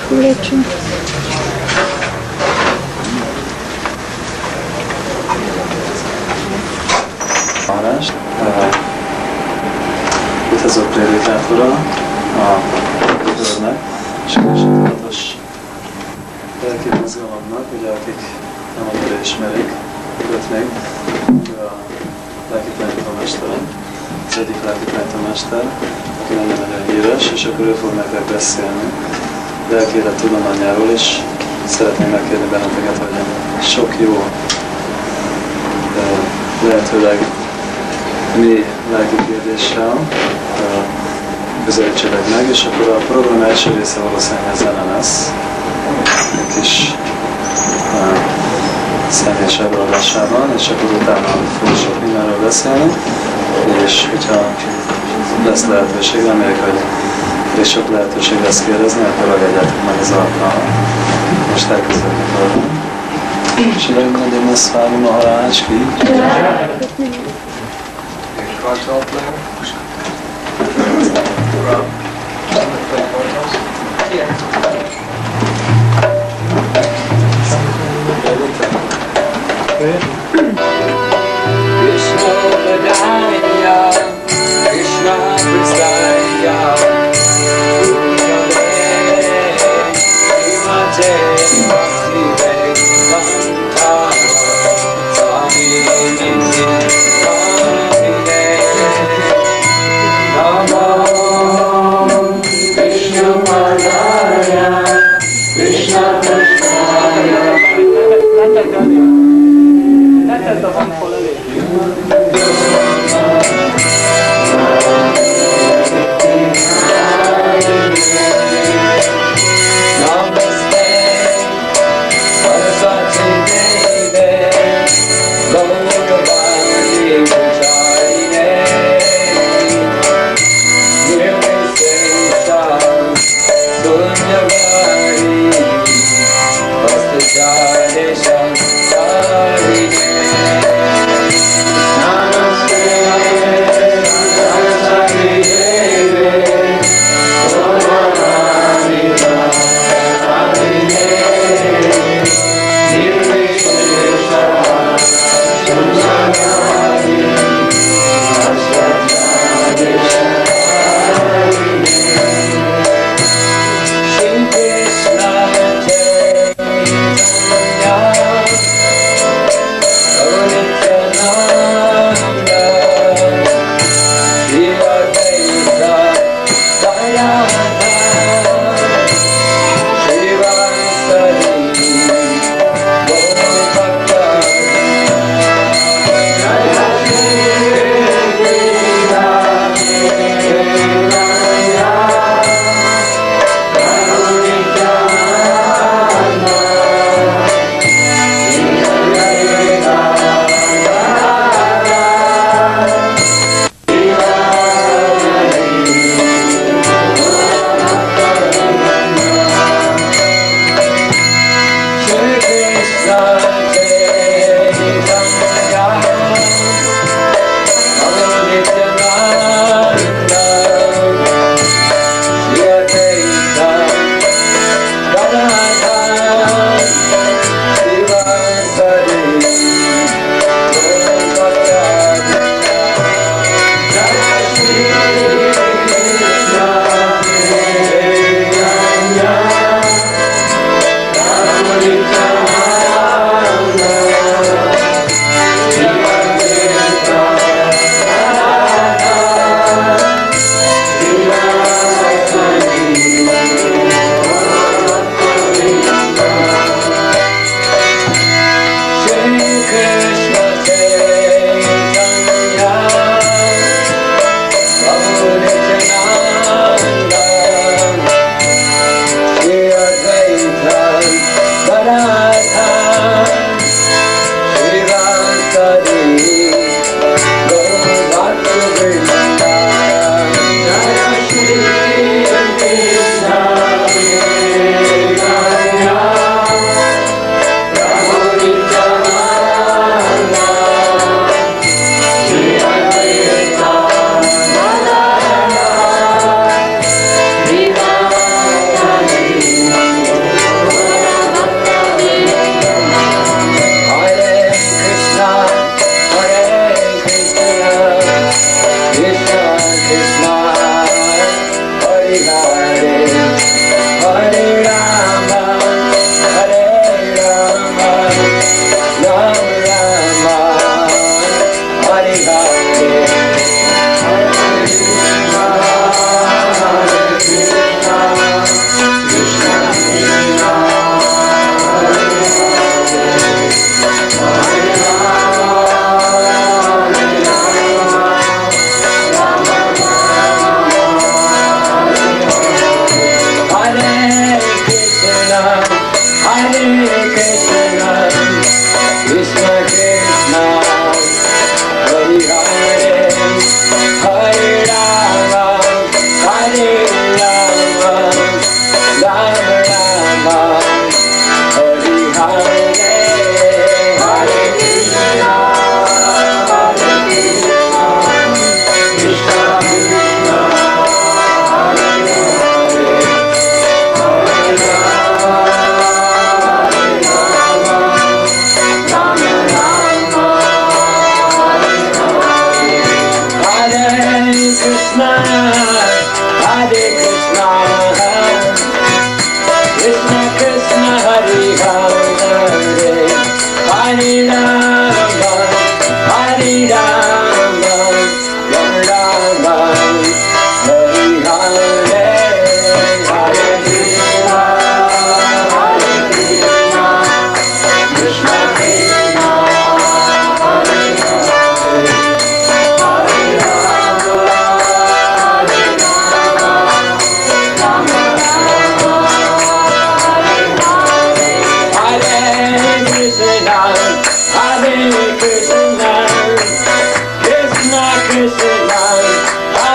Lecsünk. Itt az a prédikátora a Völgynek, és a tudatos lelki mozgalomnak, ugye akik nem annyira ismerik őt még, ő a lelki tanítómester, az egyik lelki tanítómester, aki nem nagyon híres, és akkor ő fog nektek beszélni lelki élet tudományáról is. Szeretném megkérni benneteket, hogy sok jó, lehetőleg mi lelki kérdéssel közelítsetek meg, és akkor a program első része valószínűleg zene lesz, egy kis személyes előadásában, és akkor utána fogunk sok mindenről beszélni, és hogyha lesz lehetőség, reméljük, hogy és sok lehetőség lesz kérdezni, akkor ragadjátok meg az alkalmat. Most elkezdődik a program. És Indradyumna Swámi Maharaj ki. Krishna Vadaya, Krishna Prasaya, Himate Bhakti Vedanta, Swami Namo Krishna Vadaya, Krishna Prasaya. Let's go on for a Yeah.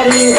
Hare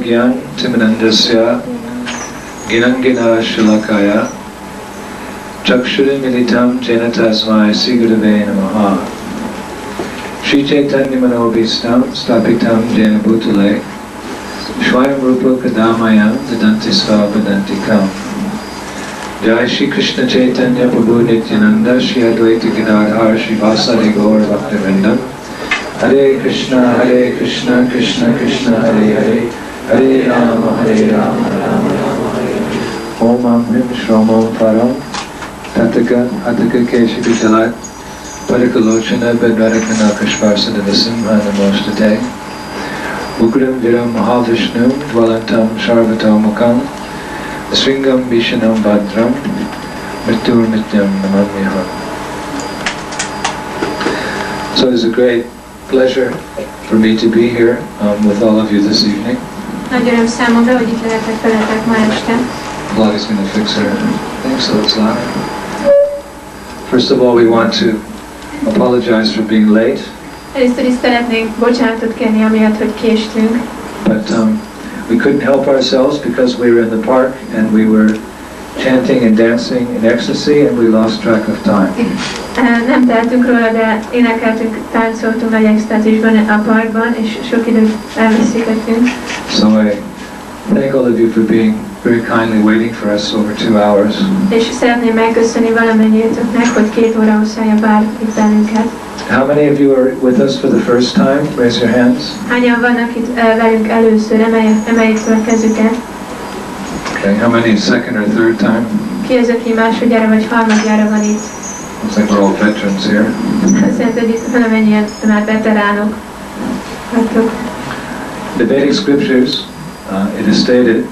Gyan Timanandasya Ginangina Shilakaya Chakshuri Militam Jena Tasmai Sigurave Namaha Shri Chaitanya Manobhistam Stapitam Jena Bhutale Shwayam Rupa Kadamayam Dadanti Svabhadantikam Jai Shri Krishna Chaitanya Prabhu Nityananda Shri Advaita Gadadhar Shri Vasari Gaur Bhaktivinoda Hare Krishna Krishna Krishna Hare Hare Hare Rama Rama Rama Hare Om Him Shromo Param Tataka Ataka Keshavi Talat Parikalochana Bedvarakana Kashvarsada Visimha Namostate Ukram Viram Mahavishnu Dvalantam Sharvatomukam Sringam Vishanam Bhadram Mrityur Mityam Namamyaham. So it's a great pleasure for me to be here with all of you this evening. Nagy öröm számomra, hogy itt lehetek veletek ma este. Vladi's going to fix her thing so it's loud. First of all, we want to apologize for being late. Először is szeretnénk bocsánatot kérni, amiatt, hogy késtünk. But we couldn't help ourselves because we were in the park and we were chanting and dancing in ecstasy and we lost track of time. Nem tehetünk róla, de énekeltünk, táncoltunk nagy extázisban a parkban, és sok időt elveszítettünk. So I thank all of you for being very kindly waiting for us over 2 hours. És szeretném megköszönni valamennyiötöknek, hogy 2 óra hosszája vár itt bennünket. How many of you are with us for the first time? Raise your hands. Hányan vannak itt velünk először? Emeljék fel a kezüket. Okay, how many second or third time? Ki az, aki másodjára vagy harmadjára van itt? Looks like we're all veterans here. Azt jelenti, hogy itt valamennyien már veteránok vagytok. The Vedic scriptures, it is stated,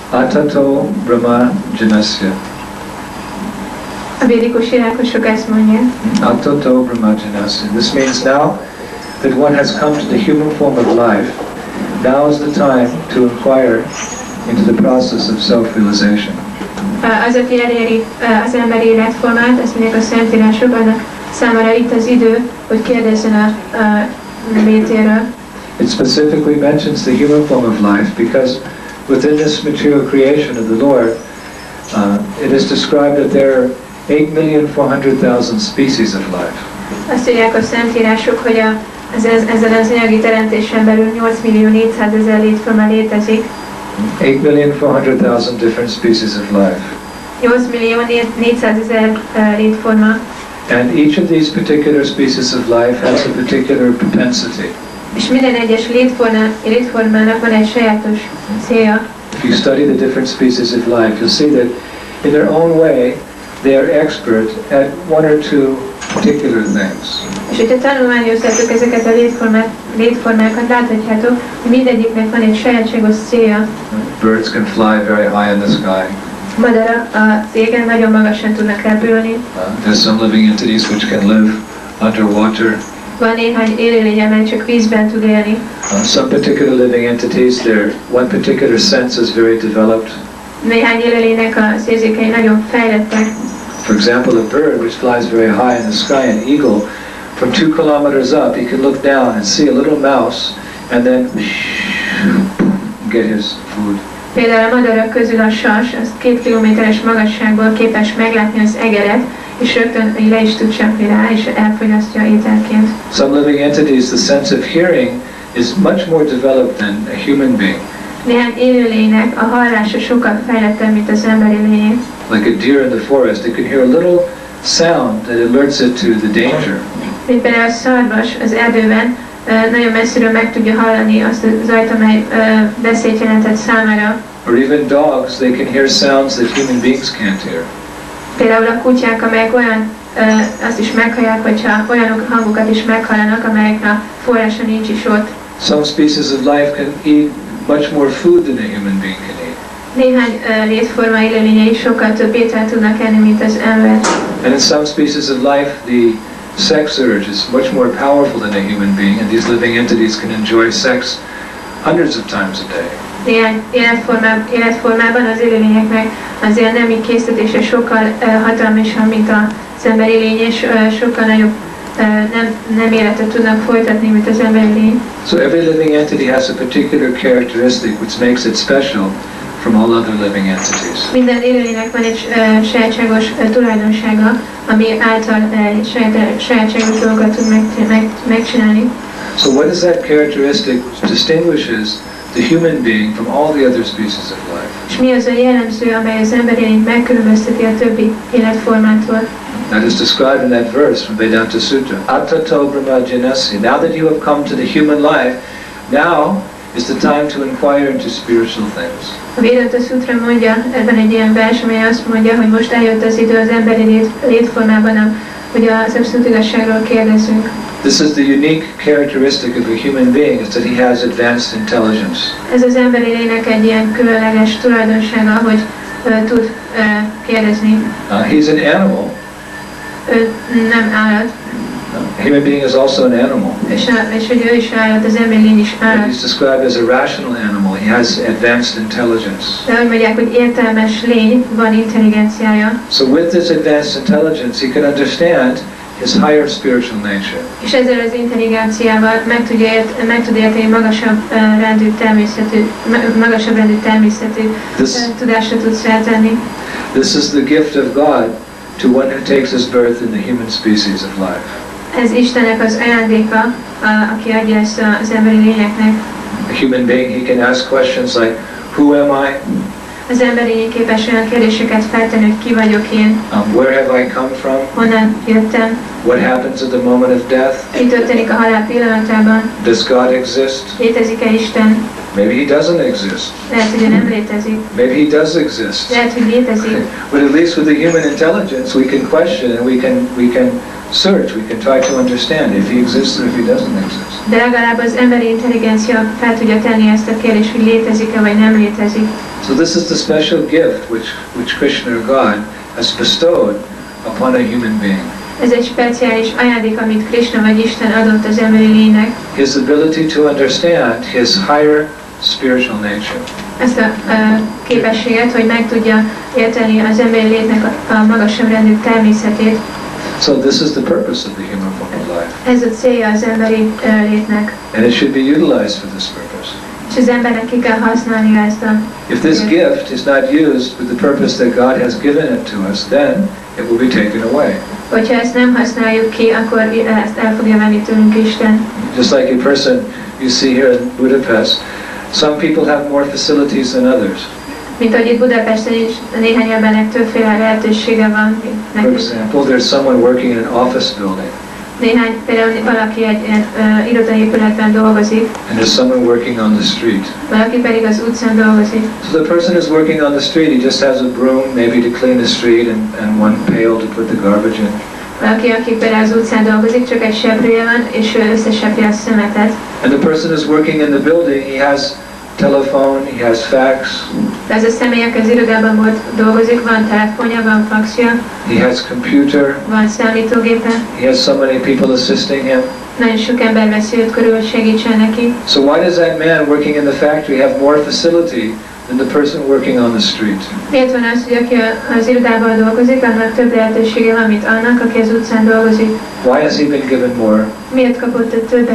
Atato Brahma Janasya. A védikus irákosok ezt mondják. Atato Brahma Janasya. This means now that one has come to the human form of life, now is the time to inquire into the process of self-realization. Az, aki eléri az emberi életformát, ezt mondják a Szentírások, annak számára itt az idő, hogy kérdezzen a létéről. It specifically mentions the human form of life because within this material creation of the Lord, it is described that there are 8,400,000 species of life. Azt írják a Szentírások, hogy ezen az anyagi teremtésen belül 8.400.000 létforma létezik. 8,400,000 different species of life. 8.400.000 létforma. And each of these particular species of life has a particular propensity. És minden egyes létformának van egy sajátos célja. If you study the different species of life, you'll see that in their own way, they are expert at one or two particular things. És hogyha tanulmányozzátok ezeket a létformákat, láthatjátok, hogy mindegyiknek van egy sajátságos célja. Birds can fly very high in the sky. Madarak a égen nagyon magasan tudnak repülni. There's some living entities which can live underwater. Van néhány élőlény, amely csak vízben tud élni. Some particular living entities, their one particular sense is very developed. Néhány élőlénynek az érzékei nagyon fejlettek. For example, a bird which flies very high in the sky, an eagle, from 2 kilometers up, he can look down and see a little mouse and then get his food. Például a madarak közül a sas, az 2 kilométeres magasságból képes meglátni az egeret, és rögtön le is tud csapni rá, és elfogyasztja ételként. Some living entities, the sense of hearing is much more developed than a human being. Néhány élőlénynek a hallása sokkal fejlettebb, mint az emberi lényé. Like a deer in the forest, it can hear a little sound that alerts it to the danger. Mint például a szarvas az erdőben nagyon messziről meg tudja hallani azt a zajt, amely veszélyt jelentett számára. Or even dogs, they can hear sounds that human beings can't hear. Például a kutyák, amelyek azt is meghallják, hogyha olyan hangokat is meghallanak, amelyeknek forrása nincs is ott. Some species of life can eat much more food than a human being can eat. Néhány létforma élőlényei sokkal több ételt tudnak enni, mint az ember. And in some species of life, the sex urge is much more powerful than a human being, and these living entities can enjoy sex hundreds of times a day. Néhány életformában az élőlényeknek az ilyen nemi késztetése sokkal hatalmasabb, mint az emberi lény, és sokkal nagyobb nem életet tudnak folytatni, mint az emberi lény. So every living entity has a particular characteristic which makes it special from all other living entities. Minden élőlénynek van egy sajátságos tulajdonsága, ami által sajátságos dolgokat tud megcsinálni. So what is that characteristic which distinguishes the human being from all the other species of life? És mi az a jellemző, amely az emberi lényt megkülönbözteti a többi életformától? That is described in that verse from Vedanta Sutra. Attato Brahma Janasya. Now that you have come to the human life, now is the time to inquire into spiritual things. A Vedanta Sutra mondja, ebben egy ilyen vers, amely azt mondja, hogy most eljött az idő az emberi létformában, hogy az abszolút igazságról kérdezzünk. This is the unique characteristic of a human being, is that he has advanced intelligence. Ez az emberi lénynek egy ilyen különleges tulajdonsága, hogy tud kérdezni. He's an animal. Ő nem állat. A human being is also an animal. És hogy ő is állat, az emberi lény is állat. He's described as a rational animal. He has advanced intelligence. De hogy mondják, hogy értelmes lény, van intelligenciája. So with this advanced intelligence, he can understand his higher spiritual nature. És ezzel az intelligenciával meg tud érteni magasabb rendű természetű tudásra tud szertenni. This is the gift of God to one who takes his birth in the human species of life. Ez Istennek az ajándéka, aki adja ezt az emberi lényeknek. A human being, he can ask questions like, who am I? Az emberi lény képes olyan kérdéseket feltenni, hogy ki vagyok én, Where have I come from? honnan jöttem, What happens at the moment of death? mi történik a halál pillanatában, Does God exist? létezik-e Isten, Maybe he doesn't exist. lehet, hogy ő nem létezik, Maybe he does exist. lehet, hogy létezik, But at least with the human intelligence, we can question and we can search, we can try to understand if he exists or if he doesn't exist. de legalább az emberi intelligencia fel tudja tenni ezt a kérdést, hogy létezik-e vagy nem létezik. So this is the special gift which Krishna or God has bestowed upon a human being. Ez egy speciális ajándék, amit Krishna vagy Isten adott az emberi lénynek. His ability to understand his higher spiritual nature. Ezt a képességet, hogy meg tudja érteni az emberi létnek a magasabb rendű természetét. So this is the purpose of the human form of life. Ez a célja az emberi létnek. And it should be utilized for this purpose. És az embernek ki kell használnia ezt a... If this gift is not used with the purpose that God has given it to us, then it will be taken away. Hogyha ezt nem használjuk ki, akkor ezt el fogja venni tőlünk Isten. Just like a person you see here in Budapest, some people have more facilities than others. Mint ahogy itt Budapesten is néhány embernek többféle lehetősége van. For example, there's someone working in an office building. Néhány, például valaki egy irodaépületben dolgozik, And there's someone working on the street. valaki pedig az utcán dolgozik. So the person who's working on the street, he just has a broom maybe to clean the street and one pail to put the garbage in. Valaki, aki például az utcán dolgozik, csak egy seprője van, és ő összesepri a szemetet. And the person who's working in the building, he has telephone, he has fax. De az a személy, aki az irodában dolgozik, van telefonja, van faxja, He has computer. van számítógépe, He has so many people assisting him. nagyon sok ember veszi őt körül, hogy segítsen neki. So why does that man working in the factory have more facility than the person working on the street? Miért van az, hogy aki az irodában dolgozik, annak több lehetősége van, mint annak, aki az utcán dolgozik? Why has he been given more Miért kapott több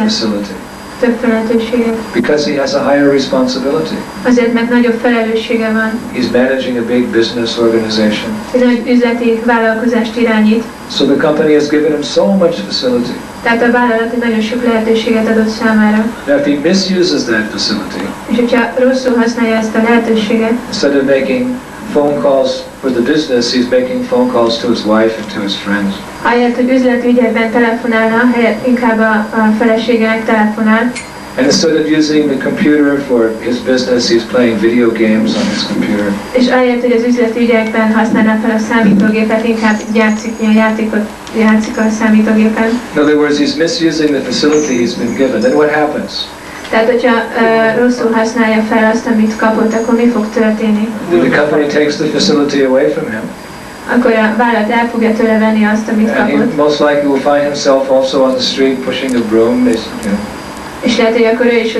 lehetőséget? Because he has a higher responsibility. Azért, mert nagyobb felelőssége van. He's managing a big business organization. Egy nagy üzleti vállalkozást irányít. So the company has given him so much facility. Tehát a vállalat nagyon sok lehetőséget adott számára. Now if he misuses that facility, És hogyha rosszul használja ezt a lehetőséget, instead of making phone calls for the business, he's making phone calls to his wife and to his friends. ahelyett, hogy üzleti ügyekben telefonálna, helyett inkább a feleségének telefonál, And instead of using the computer for his business, he's playing video games on his computer. És ahelyett, hogy az üzleti ügyekben használná fel a számítógépet, inkább játszik a számítógépen. In other words, he's misusing the facility he's been given. Then what happens? Tehát, hogyha rosszul használja fel azt, amit kapott, akkor mi fog történni? The company takes the facility away from him. Akkor a vállalat el fogja tőle venni azt, amit And he kapott. most likely will find himself also on the street pushing a broom. És lehet, hogy akkor ő is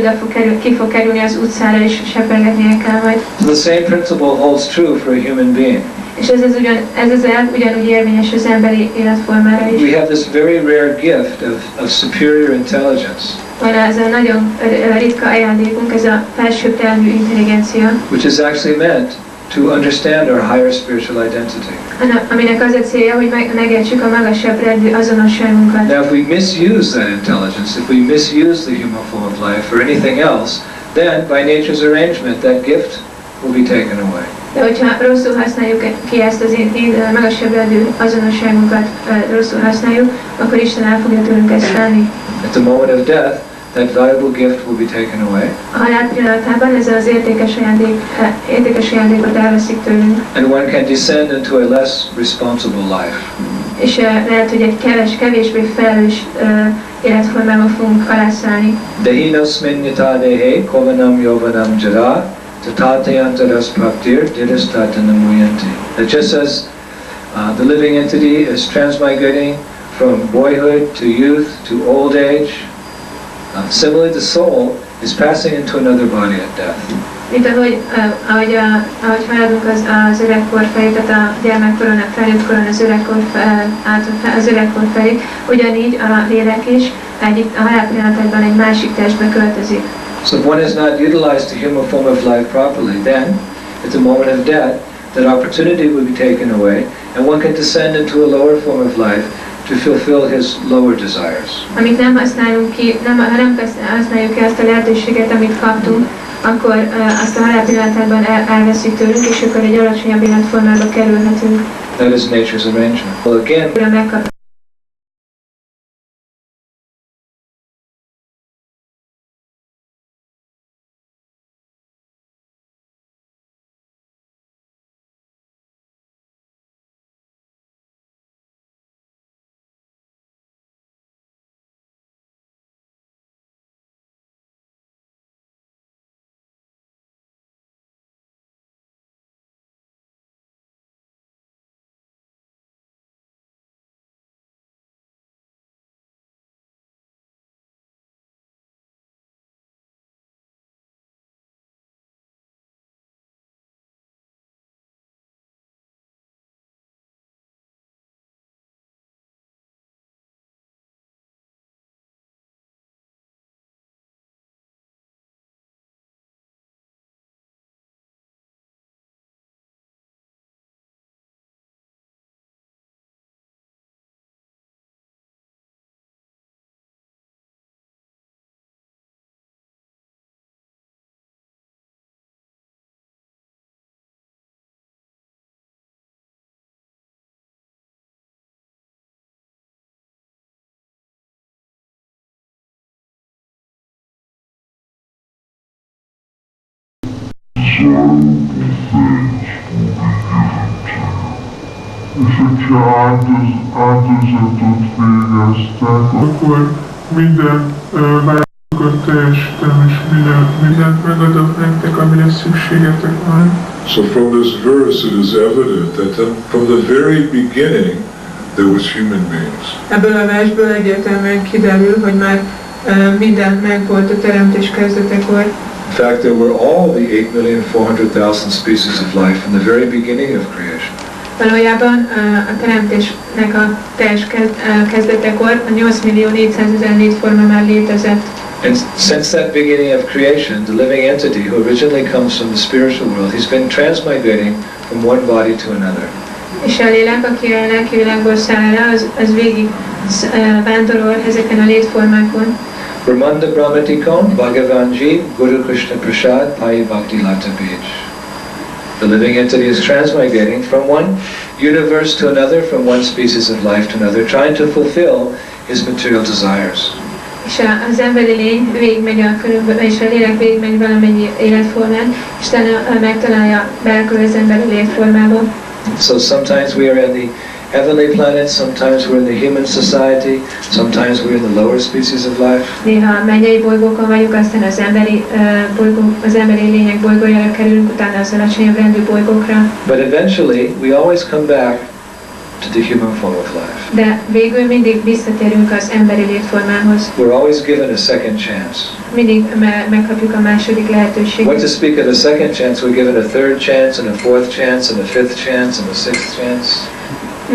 ki fog kerülni az utcára, és sepregetnie kell majd. So the same principle holds true for a human being. És ez az elv ugyanúgy érvényes az emberi életformára is. We have this very rare gift of superior intelligence, Van ez a nagyon ritka ajándékunk, ez a felsőbbrendű intelligencia, which is actually meant to understand our higher spiritual identity. aminek az a célja, hogy megértsük a magasabb rendű azonosságunkat. Now, if we misuse that intelligence, if we misuse the human form of life for anything else, then by nature's arrangement, that gift will be taken away. De hogyha rosszul használjuk ki ezt az magasabb rendű azonosságunkat, rosszul használjuk, akkor Isten el fogja tőlünk ezt venni. At the moment of death, that valuable gift will be taken away. A halál pillanatában ez az értékes ajándékot elveszik tőlünk. And one can descend into a less responsible life. És lehet, hogy egy kevésbé felelős életformába fogunk alászállni. Dehinosmin yatadehe kovanam yovanam jara tatatayantaras praptir diristatanamuyanti. That just as the living entity is transmigrating from boyhood to youth to old age, similarly the soul is passing into another body at death. Mint ahogy haladunk az öregkor felé, tehát a gyermekkoron, a felnőtt koron az öregkor felé, ugyanígy a lélek is a halál pillanatában egy másik testbe költözik. So if one has not utilized the human form of life properly, then at the moment of death, that opportunity will be taken away, and one can descend into a lower form of life to fulfill his lower desires. Amit nem használunk ki, ha nem használjuk ki azt a lehetőséget, amit kaptunk, akkor azt a halál pillanatában elveszik tőlünk, és akkor egy alacsonyabb életformába kerülhetünk. That is nature's arrangement. Well, again, és hogyha áldozatot végeztek, akkor minden vágyakat teljesítem, és mindent megadok nektek, amire szükségetek van. So from this verse it is evident that from the very beginning there was human beings. Ebből a versből egyértelműen kiderül, hogy már minden megvolt a teremtés kezdetekor. in fact, there were all the 8,400,000 species of life from the very beginning of creation. Valójában a teremtésnek a teljes kezdetekor a 8.400.000 létforma már létezett. And since that beginning of creation, the living entity who originally comes from the spiritual world, he's been transmigrating from one body to another. És a lélek, aki a lelki világból száll rá, az végig vándorol ezeken a létformákon. Brahmanda Brahmatikon, Bhagavanji, Guru Krishna Prasad, Pai Bhakti Lata Bij. The living entity is transmigrating from one universe to another, from one species of life to another, trying to fulfill his material desires. És az emberi lény végigmegy a körülbelül, és a lélek végigmegy valamennyi életformán, és utána megtalálja, belekerül az emberi létformába. So sometimes we are in the heavenly planet, sometimes we're in the human society, sometimes we're in the lower species of life. Néha a mennyei bolygókon vagyunk, aztán az emberi lények bolygójára kerülünk, utána az alacsonyabb rendű bolygókra. But eventually, we always come back to the human form of life. De végül mindig visszatérünk az emberi létformához. We're always given a second chance. Mindig megkapjuk a második lehetőséget. What to speak of a second chance, we're given a third chance, and a fourth chance, and a fifth chance, and a sixth chance.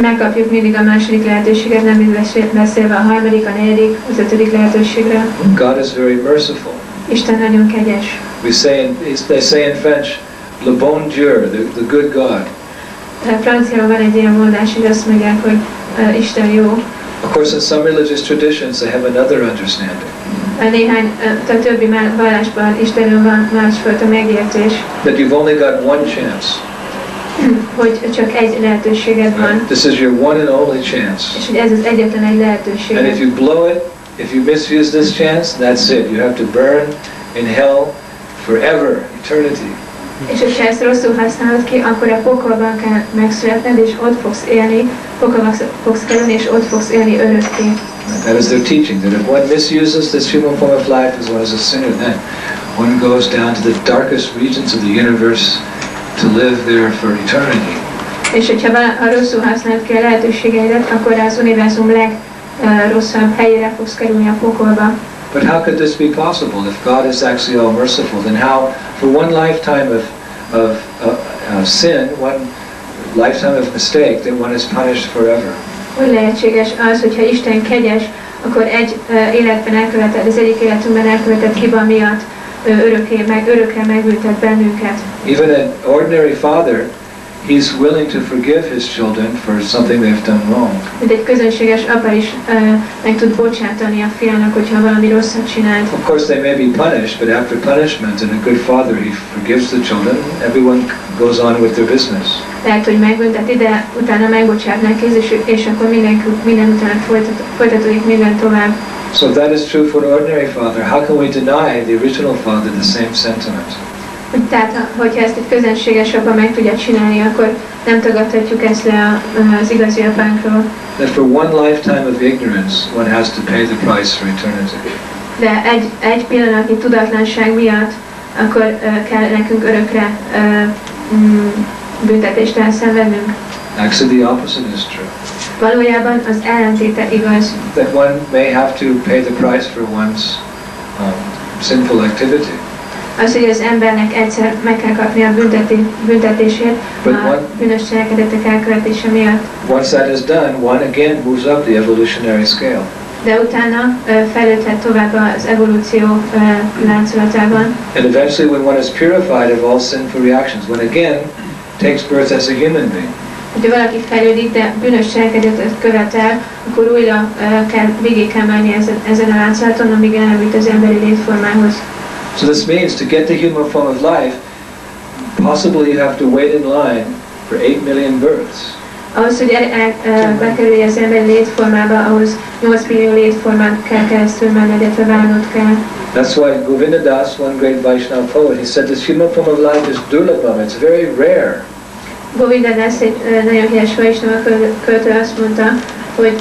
Megkapjuk mindig a második lehetőséget, nem beszélve a harmadik, a negyedik, az ötödik lehetőségre. God is very merciful. Isten nagyon kegyes. They say in French, le bon Dieu, the good God. Franciául van egy ilyen mondás, hogy azt mondják, hogy Isten jó. Of course, in some religious traditions, they have another understanding. Néhány, a többi vallásban Istenről van másfajta megértés. That you've only got one chance. Hogy csak egy lehetőséged van. This is your one and only chance. És hogy ez az egyetlen egy lehetőség. And if you blow it, if you misuse this chance, that's it. You have to burn in hell forever, eternity. És hogyha ezt rosszul használod ki, akkor a pokolban kell megszületned, és ott fogsz élni, pokolban fogsz kerülni, és ott fogsz élni örökké. That is their teaching, that if one misuses this human form of life as one is a sinner, then one goes down to the darkest regions of the universe to live there for eternity. És hogyha rosszul használod ki a lehetőségeidet, akkor az univerzum legrosszabb helyére fogsz kerülni a pokolba. But how could this be possible? If God is actually all merciful, then how, for one lifetime of sin, one lifetime of mistake, that one is punished forever? Hogy lehetséges az, hogyha Isten kegyes, akkor egy életben elkövetett, az egyik életünkben elkövetett hiba miatt örökre megbüntet bennünket. Even an ordinary father, he's willing to forgive his children for something they've done wrong. Mint egy közönséges apa is meg tud bocsátani a fiának, hogyha valami rosszat csinált. Of course they may be punished, but after punishment, and a good father, he forgives the children, everyone goes on with their business. Lehet, hogy megbünteti, de utána megbocsátnak, és akkor minden utána folytatódik minden tovább. So that is true for an ordinary father. How can we deny the original father the same sentiment? Tehát, hogyha ezt egy közönséges apa meg tudja csinálni, akkor nem tagadhatjuk ezt le az igazi apánkról. That for one lifetime of ignorance, one has to pay the price for eternity. De egy pillanatnyi tudatlanság miatt, akkor kell nekünk örökre büntetést elszenvednünk. Actually, the opposite is true. Valójában az ellentéte igaz. That one may have to pay the price for one's sinful activity. Az, hogy az embernek egyszer meg kell kapni a büntetését a bűnös cselekedetek elkövetése miatt. Once that is done, one again moves up the evolutionary scale. De utána fejlődhet tovább az evolúció láncolatában. And eventually, when one is purified of all sinful reactions, one again takes birth as a human being. Ha valaki fejlődik, de bűnös cselekedetet követel, akkor újra végig kell menni ezen a láncolaton, amíg eljut az emberi létformához. So this means to get the human form of life, possibly you have to wait in line for 8 million births. Ahhoz, hogy bekerülj az emberi létformába, ahhoz 8 millió létformán kell keresztül menned, illetve várnod kell. That's why Govinda, one great Vaishnava poet, he said this human form of life is durlabham, it's very rare. Govinda, egy nagyon híres Vaishnava költő azt mondta, hogy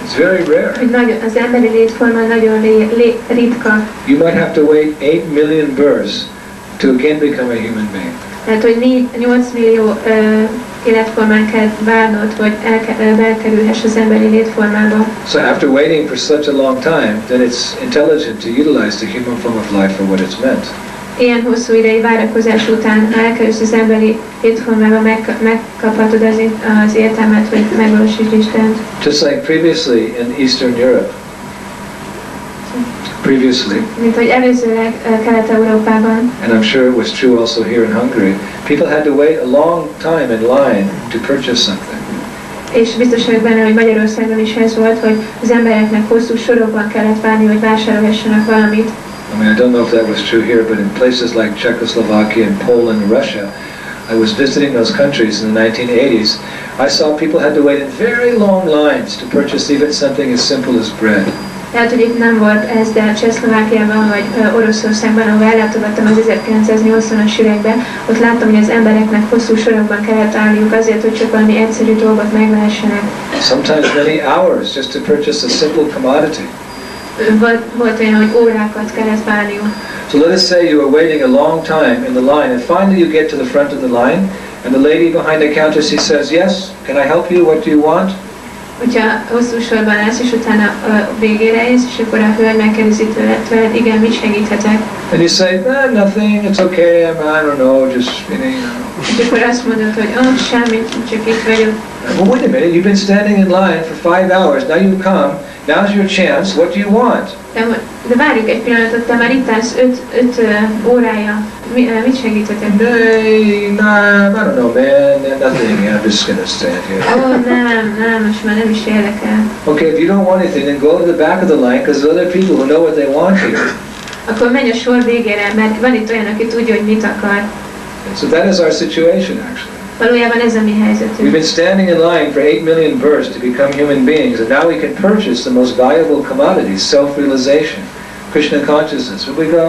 it's very rare. Hogy az emberi létforma nagyon ritka. You might have to wait 8 million births to again become a human being. Tehát, hogy 8 millió életformán kell várnod, hogy belkerülhess az emberi létformába. So after waiting for such a long time, then it's intelligent to utilize the human form of life for what it's meant. Ilyen hosszú idei várakozás után, ha elkerülsz az emberi létformába, megkaphatod az értelmet, hogy megvalósítsd Istent. Just like previously in Eastern Europe. Mint hogy előzőleg Kelet-Európában. And I'm sure it was true also here in Hungary. People had to wait a long time in line to purchase something. És biztos vagyok benne, hogy Magyarországon is ez volt, hogy az embereknek hosszú sorokban kellett várni, hogy vásárolhassanak valamit. I mean, I don't know if that was true here, but in places like Czechoslovakia and Poland and Russia, I was visiting those countries in the 1980s. I saw people had to wait in very long lines to purchase even something as simple as bread. Lehet, hogy itt nem volt ez, de Csehszlovákiában vagy Oroszországban, ahol ellátogattam az 1980-as években, ott láttam, hogy az embereknek hosszú sorokban kellett állniuk azért, hogy csak valami egyszerű dolgot megvehessenek. Sometimes many hours just to purchase a simple commodity. Volt olyan, hogy órákat kellett várniuk. So let us say you are waiting a long time in the line and finally you get to the front of the line and the lady behind the counter, she says, yes, can I help you, what do you want? Hogyha hosszú sorban állsz, és utána végére érsz, és akkor a hölgy megkérdezi tőled, igen, mit segíthetek? And you say, nothing, it's okay, I don't know, just, you know. És akkor azt mondod, hogy semmit, csak itt vagyok. Well, wait a minute, you've been standing in line for 5 hours, now you come, now's your chance, what do you want? De várjuk egy pillanatot, te már itt állsz 5 órája, mit segíthetek? I don't know, man, nothing, I'm just gonna stand here. Nem, most már nem is érdekel. Okay, if you don't want anything, then go to the back of the line, because there's other people who know what they want here. Akkor menj a sor végére, mert van itt olyan, aki tudja, hogy mit akar. And so that is our situation, actually. Valójában ez a mi helyzetünk. We've been standing in line for 8 million births to become human beings, and now we can purchase the most valuable commodity, self-realization, Krishna consciousness. When we go,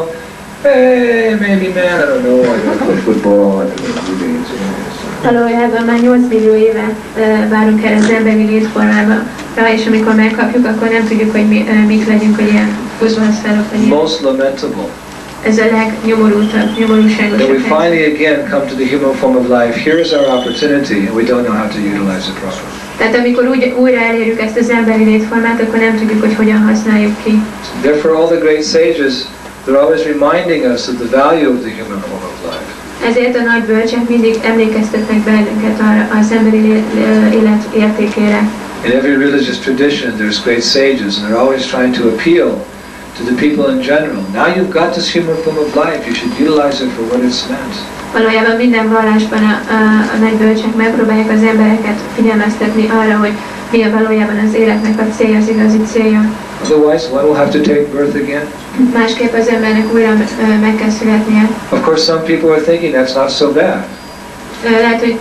hey, maybe man, I don't know, I don't play football, I don't know, games, Valójában már 8 millió éve várunk erre az emberi létformába, és amikor megkapjuk, akkor nem tudjuk, hogy mik legyünk, hogy ilyen fuzbalszárok, vagy ilyen. Most lamentable. Ez a legnyomorúságosabb. That we finally again come to the human form of life. Here is our opportunity, and we don't know how to utilize it properly. Tehát amikor újra elérjük ezt az emberi létformát, akkor nem tudjuk, hogy hogyan használjuk ki. Therefore, all the great sages, they're always reminding us of the value of the human form of life. Ezért a nagy bölcsek mindig emlékeztetnek bennünket az emberi élet értékére. In every religious tradition, there's great sages, and they're always trying to appeal to the people in general. Now you've got this human form of life, you should utilize it for what it's meant. Valójában minden vallásban a nagy bölcsek megpróbálják az embereket figyelmeztetni arra, hogy mi a valójában az életnek a célja, az igazi célja. Otherwise, one will have to take birth again. Másképp az embernek újra meg kell születnie. Of course, some people are thinking that's not so bad. Lehet, hogy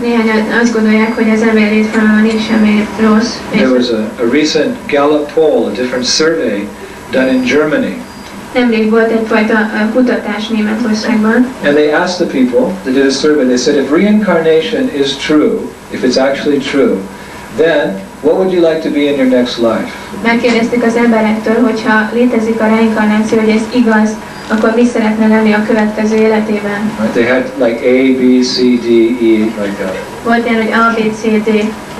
néhányan azt gondolják, hogy az emberi létformában nincs semmi rossz. There was a recent Gallup poll, a different survey done in Germany. Nemrég volt egyfajta kutatás Németországban. And they asked the people, they did a survey, they said if reincarnation is true, if it's actually true, then what would you like to be in your next life? Megkérdezték az emberektől, hogyha létezik a reinkarnáció, hogy ez igaz, akkor mi szeretne lenni a következő életében? Right, they had like A, B, C, D, E, like that. Volt ilyen, hogy A, B, C, D,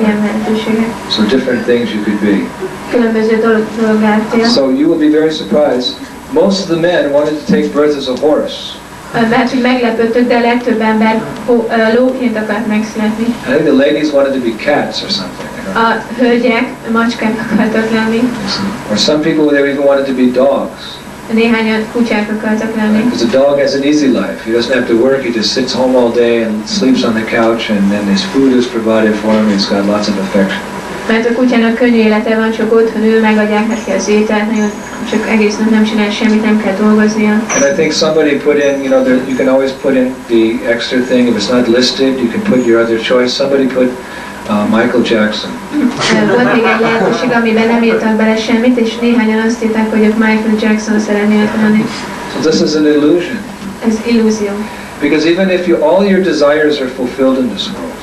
ilyen lehetőségek. So different things you could be. Különböző dolog lehettél. So you will be very surprised. Most of the men wanted to take birth as a horse. Lehet, hogy meglepődtök, de a legtöbb ember lóként akart megszületni. I think the ladies wanted to be cats or something. A hölgyek macskák akartak lenni. Or some people, they even wanted to be dogs. Néhányan kutyák akartak lenni. Because a dog has an easy life. He doesn't have to work. He just sits home all day and sleeps on the couch, and then his food is provided for him. He's got lots of affection. Mert a kutyának könnyű élete van, csak otthon ül, megadják neki az ételt, nagyon csak egész nap nem csinál semmit, nem kell dolgoznia. And I think somebody put in, you know, you can always put in the extra thing. If it's not listed, you can put your other choice. Somebody put Michael Jackson. Volt még egy lehetőség, amiben nem írtak bele semmit, és néhányan azt írták, hogy ők Michael Jackson szeretnének lenni. So this is an illusion. Ez illúzió. Because even if all your desires are fulfilled in this world,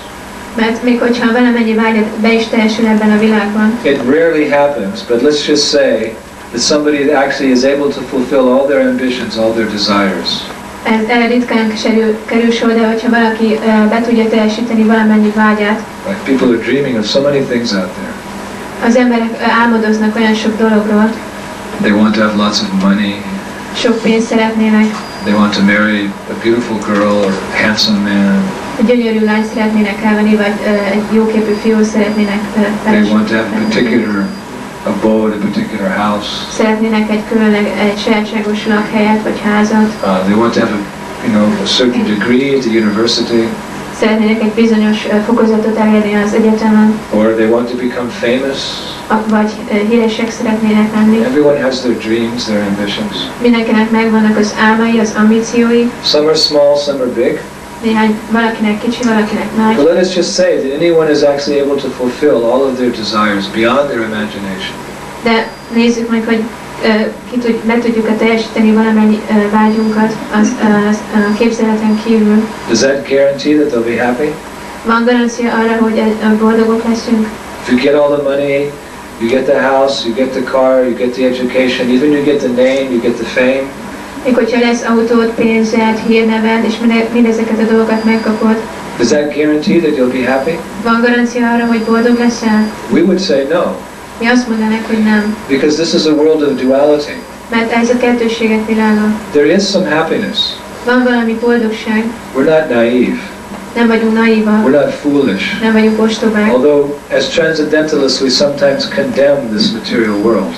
Mert még hogyha valamennyi vágyad be is teljesül ebben a világban, it rarely happens, but let's just say that somebody actually is able to fulfill all their ambitions, all their desires. ez ritkán kerül sor, de hogyha valaki be tudja teljesíteni valamennyi vágyát, Like people are dreaming of so many things out there. az emberek álmodoznak olyan sok dologról, They want to have lots of money. sok pénzt szeretnének, They want to marry a beautiful girl or a handsome man. egy gyönyörű lányt szeretnének elvenni, vagy egy jóképű fiút szeretnének They want to have a particular abode, a particular house. Szeretnének egy sajátságos lakhelyet vagy házat. They want to have a certain degree at the university. Szeretnének egy bizonyos fokozatot elérni az egyetemen. Or they want to become famous. Vagy híresek szeretnének lenni. Everyone has their dreams, their ambitions. Mindenkinek megvannak az álmai, az ambíciói. Some are small, some are big. Valakinek kicsi, valakinek nagy. But let us just say that anyone is actually able to fulfill all of their desires beyond their imagination. De nézzük meg, hogy le tudjuk-e teljesíteni valamennyi vágyunkat a képzeleten kívül. Does that guarantee that they'll be happy? Van garancia arra, hogy boldogok leszünk? If you get all the money, you get the house, you get the car, you get the education, even you get the name, you get the fame. Még hogyha lesz autód, pénzed, hírneved, és mindezeket a dolgokat megkapod. Does that guarantee that you'll be happy? Van garancia arra, hogy boldog leszel? We would say no, Mi azt mondanánk, hogy nem. because this is a world of duality. Mert ez a kettősségek világa. There is some happiness. Van valami boldogság. We're not naive. Nem vagyunk naívak. We're not foolish. Nem vagyunk ostobák. Although, as transcendentalists, we sometimes condemn this material world.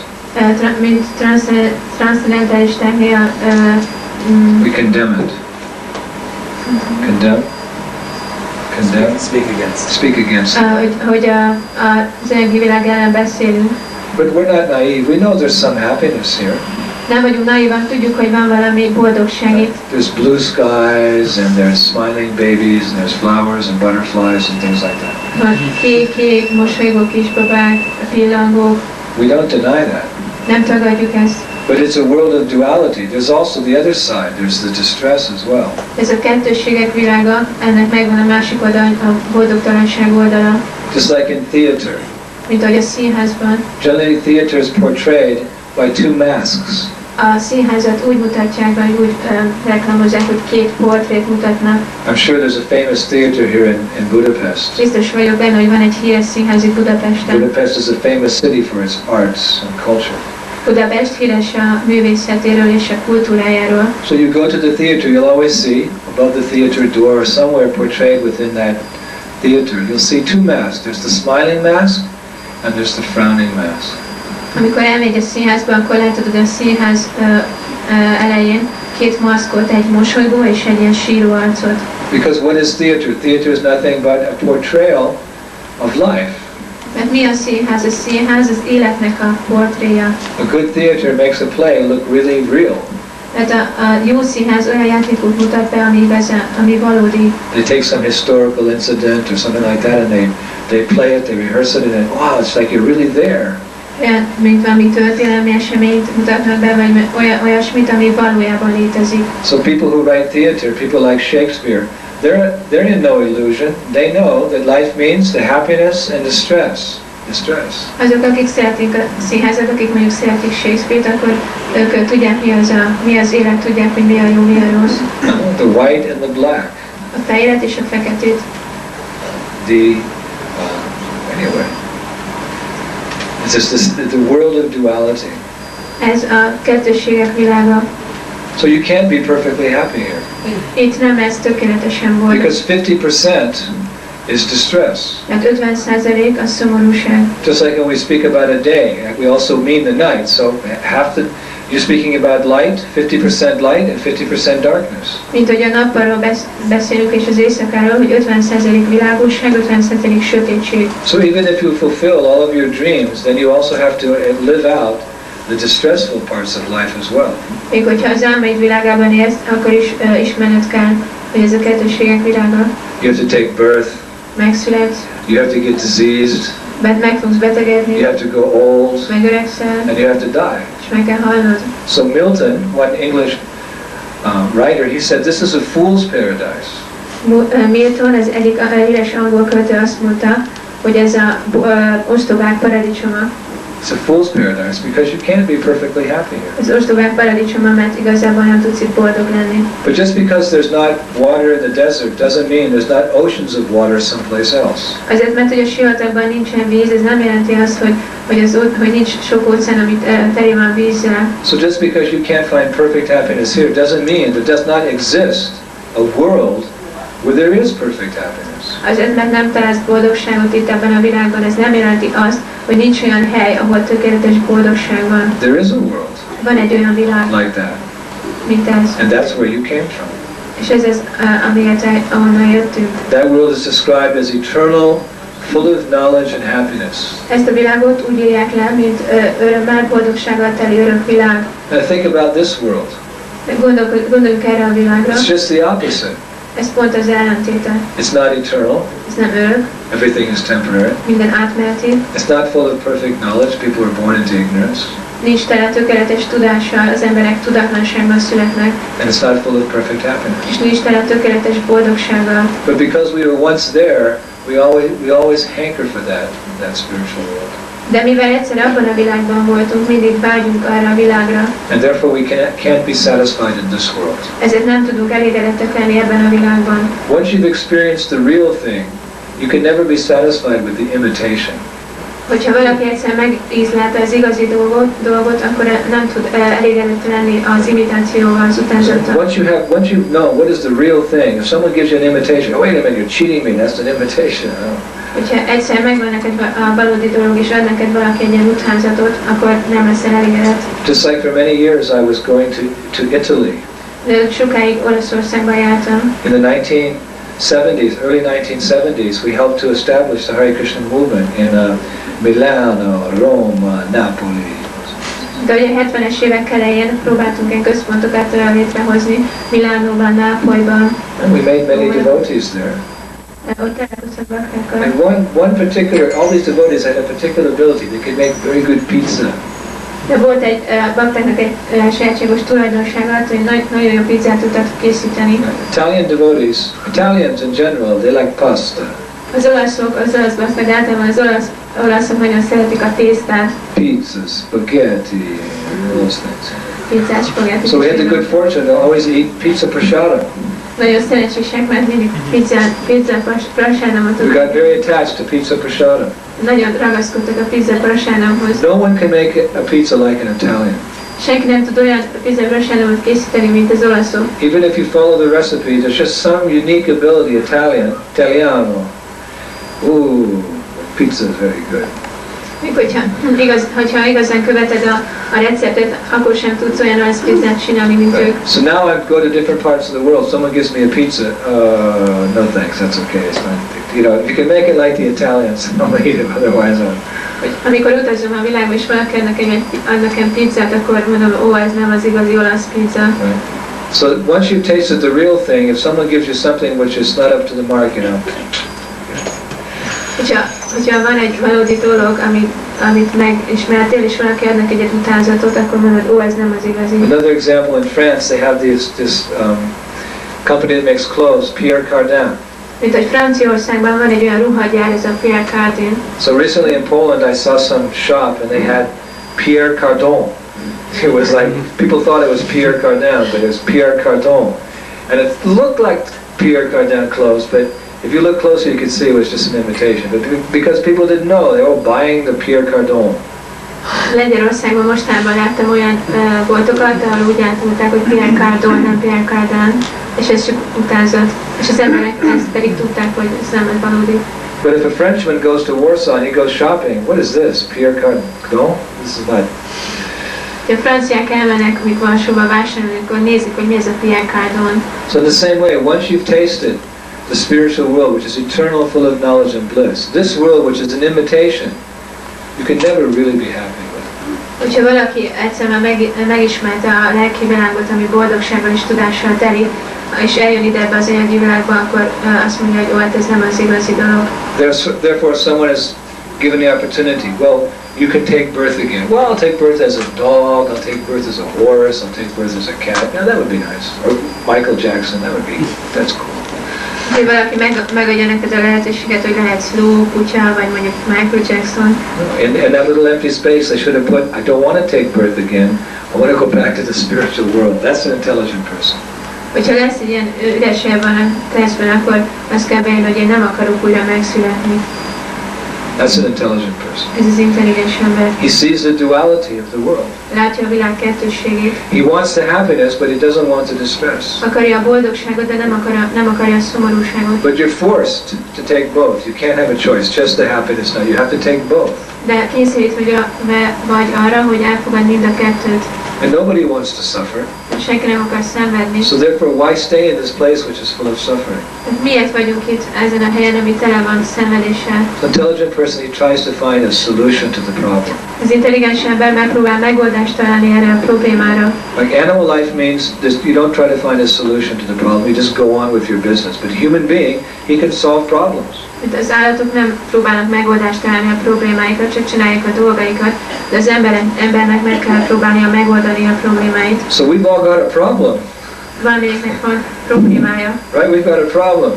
Mint transzcendentalisták néha We condemn it. Condemn? Condemn? Speak against. Speak against it. hogy az anyagi világ ellen beszélünk. But we're not naive. We know there's some happiness here. Nem vagyunk naívak, tudjuk, hogy van valami boldogság itt. There's blue skies, and there's smiling babies, and there's flowers and butterflies and things like that. Kék, mosolygó kisbabák, pillangók. We don't deny that. Nem tagadjuk ezt. But it's a world of duality. There's also the other side. There's the distress as well. Ez a kettősségek világa, ennek megvan a másik oldal, a boldogtalanság oldala. Just like in theater. Mint ahogy a színházban. Generally, theater is portrayed by two masks. A színházat úgy mutatják, vagy úgy reklamozzák, hogy két portrét mutatnak. I'm sure there's a famous theater here in Budapest. Biztos vagyok benne, hogy van egy híres színház itt Budapesten. Budapest is a famous city for its arts and culture. Budapest híres a művészetéről és a kultúrájáról. So you go to the theater, you'll always see above the theater door or somewhere portrayed within that theater, you'll see two masks. There's the smiling mask and there's the frowning mask. Amikor elmegy a színházba, akkor látod, hogy a színház elején két maszkot, egy mosolygó és egy ilyen síró arcot. Because what is theater? Theater is nothing but a portrayal of life. Mert mi a színház? A színház az életnek a portréja. A good theater makes a play look really real. Mert a jó színház olyan játékot mutat be, ami igazán, ami valódi. They take some historical incident or something like that and they play it, they rehearse it, and then, wow, it's like you're really there. Olyan, mint valami történelmi eseményt mutatnak be, vagy olyasmit, ami valójában létezik. So people who write theater, people like Shakespeare, they're in no illusion. They know that life means the happiness and the stress. Azok, akik szeretik a színházat, akik mondjuk szeretik Shakespeare-t, akkor ők tudják, mi az élet, tudják, hogy mi a jó, mi a rossz. The white and the black. A fehéret és a feketét. Anyway. It's just the world of duality. Ez a kettősségek világa. So you can't be perfectly happy here. Itt nem lesz tökéletesen boldog. Because 50% is distress. Mert 50% a szomorúság. Just like when we speak about a day, we also mean the night. So you're speaking about light, 50% light and 50% darkness. Mint hogy a nappalról beszélünk és az éjszakáról, hogy 50% világosság, 50% sötétség. So even if you fulfill all of your dreams, then you also have to live out the distressful parts of life as well. Még hogyha az álmaid világában élsz, akkor is ismerned kell, hogy ez a kettősségek világa. You have to take birth. Megszületsz. You have to get diseased. Meg fogsz betegedni. You have to go old. Megöregszel. And you have to die. És meg kell halnod. So Milton, one English writer, he said this is a fool's paradise. Milton, az egyik híres angol költő azt mondta, hogy ez a ostobák paradicsoma. It's a fool's paradise because you can't be perfectly happy here. Az ostobák paradicsoma, mert igazából nem tudsz itt boldog lenni. But just because there's not water in the desert doesn't mean there's not oceans of water someplace else. Azért, mert hogy a sivatagban nincsen víz, ez nem jelenti azt, hogy nincs sok óceán, amit teli van vízzel. So just because you can't find perfect happiness here doesn't mean there does not exist a world where there is perfect happiness. Azért, mert nem találsz boldogságot itt ebben a világban, ez nem jelenti azt, hogy nincs olyan hely, ahol tökéletes boldogság van. There is a world. Van egy olyan világ, like that. Mint ez. And that's where you came from. És ez az, ahonnan jöttünk. That world is described as eternal, full of knowledge and happiness. Ezt a világot úgy írják le, mint örömmel, boldogsággal teli örök világ. And think about this world. Gondoljunk erre a világra. It's just the opposite. Ez pont az ellentéte. It's not eternal. Ez nem örök, Everything is temporary. minden átmeneti. It's not full of perfect knowledge. People are born into ignorance. Nincs tele tökéletes tudással, az emberek tudatlanságban születnek. And it's not full of perfect happiness. És nincs tele tökéletes boldogsággal. But because we were once there, we always hanker for that spiritual world. De mivel egyszer abban a világban voltunk, mindig vágyunk arra a világra. And therefore we can't be satisfied in this world. Ezért nem tudunk elégedettek lenni ebben a világban. Once you've experienced the real thing, you can never be satisfied with the imitation. Hogyha valaki egyszer megízlelte az igazi dolgot, akkor nem tud elégedett lenni az imitációval, az utánzattal. Once you know what is the real thing, if someone gives you an imitation, oh wait a minute, you're cheating me, that's an imitation. Hogyha egyszer megvan neked a valódi dolog, és ad neked valaki egy ilyen utánzatot, akkor nem leszel elégedett. Just like for many years I was going to Italy. Sokáig Olaszországban jártam. In the 1970s, early 1970s, we helped to establish the Hare Krishna movement in Milano, Roma, Napoli. De ugye 70-es évek elején próbáltunk egy központokat létrehozni Milánóban, Nápolyban. And we made many devotees there. Ott találkoztak baktákkal. And one particular, all these devotees had a particular ability. They could make very good pizza. De volt egy baktáknak egy sajátságos tulajdonsága, hogy nagyon jó pizzát tudtak készíteni. Italian devotees, Italians in general, they like pasta. Az olasz bakták általában olaszok nagyon szeretik a tésztát. Pizza, spaghetti, and those things. Pizzát, spagetti. So we had the good fortune to always eat pizza prasada. Nagyon szerencsések, mert mindig pizza prasádomot We got very attached to pizza prasada. nagyon ragaszkodtak a pizza prasádomhoz. No one can make a pizza like an Italian. Senki nem tud olyan pizza prasádomot készíteni, mint az olaszok. Even if you follow the recipe, there's just some unique ability, Italiano. Ooh, pizza is very good. Még hogyha igazán követed a receptet, akkor sem tudsz olyan olasz pizzát csinálni, mint ők. So now I go to different parts of the world. Someone gives me a pizza. No thanks, that's okay. It's fine. You know, if you can make it like the Italians, I'll eat it. Otherwise, Amikor utazom a világba és valaki ad nekem pizzát, akkor mondom, ez nem az igazi olasz pizza. Right. So once you've tasted the real thing, if someone gives you something which is not up to the mark, Hogyha van egy valódi dolog, amit megismertél, és valaki adnak egy utánzatot, akkor mondod, ez nem az igazi. Another example, in France, they have this company that makes clothes, Pierre Cardin. Mint hogy Franciaországban van egy olyan ruhagyár, ez a Pierre Cardin. So recently in Poland, I saw some shop, and they had Pierre Cardin. It was like, people thought it was Pierre Cardin, but it was Pierre Cardin. And it looked like Pierre Cardin clothes, but if you look closer, you could see it was just an imitation. But because people didn't know, they were buying the Pierre Cardin. Lengyelországban mostában láttam olyan boltokat, ahol úgy átmondták, hogy Pierre Cardin, nem Pierre Cardin, és ez csak utánzat. És az emberek ezt pedig tudták, hogy ez nem egy valódi. But if a Frenchman goes to Warsaw and he goes shopping, what is this? Pierre Cardin? This is not. Ha a franciák elmennek, amik Varsóba vásárolni, akkor nézik, hogy mi ez a Pierre Cardin. So in the same way, once you've tasted the spiritual world, which is eternal, full of knowledge and bliss, this world, which is an imitation, you can never really be happy with. Hogyha valaki egyszer már megismerte a lelki világot, ami boldogsággal és tudással teli, és eljön ide ebbe az anyagi világba, akkor azt mondja, hogy hát ez nem az igazi dolog. Therefore, someone has given the opportunity. Well, you can take birth again. Well, I'll take birth as a dog. I'll take birth as a horse. I'll take birth as a cat. Now that would be nice. Or Michael Jackson. That's cool. Hogy valaki megadja neked a lehetőséget, hogy lehetsz ló, kutya, vagy mondjuk Michael Jackson. In that little empty space, they should have put, I don't want to take birth again. I want to go back to the spiritual world. That's an intelligent person. Hogyha lesz egy ilyen üres hely van a testben, akkor azt kell beírni, hogy én nem akarok újra megszületni. That's an intelligent person. Ez az intelligens ember. He sees the duality of the world. Látja a világ kettősségét. He wants the happiness, but he doesn't want the distress. Akarja a boldogságot, de nem akarja a szomorúságot. But you're forced to take both. You can't have a choice, just the happiness. No, you have to take both. De kényszerít vagy arra, hogy elfogad mind a kettőt. And nobody wants to suffer. Senki nem akar szenvedni. So therefore, why stay in this place which is full of suffering? Miért vagyunk itt ezen a helyen, ami tele van szenvedéssel? The intelligent person, he tries to find a solution to the problem. Az intelligens ember megpróbál megoldást találni erre a problémára. Like animal life means this, you don't try to find a solution to the problem, you just go on with your business. But human being, he can solve problems. Az állatok nem próbálnak megoldást találni a problémáikra, csak csinálják a dolgaikat, de az embernek meg kell próbálnia megoldani a problémáit. So we've all got a problem. Valamineknek van problémája. Right? We've got a problem.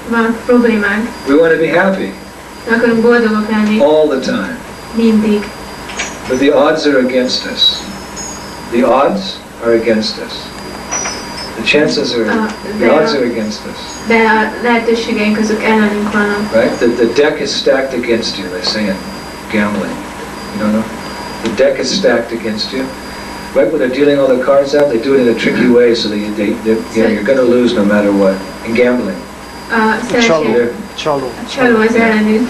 Van problémánk. We want to be happy Akarunk boldogok lenni. all the time. Mindig. But the odds are against us. The odds are against us. The chances are, the odds are against us. De a lehetőségeink azok ellenünk vannak. Right? The deck is stacked against you, they say in gambling. You don't know? The deck is stacked against you. Right? When they're dealing all the cards out, they do it in a tricky way so that you're going to lose no matter what. In gambling. Csaló az ellenünk.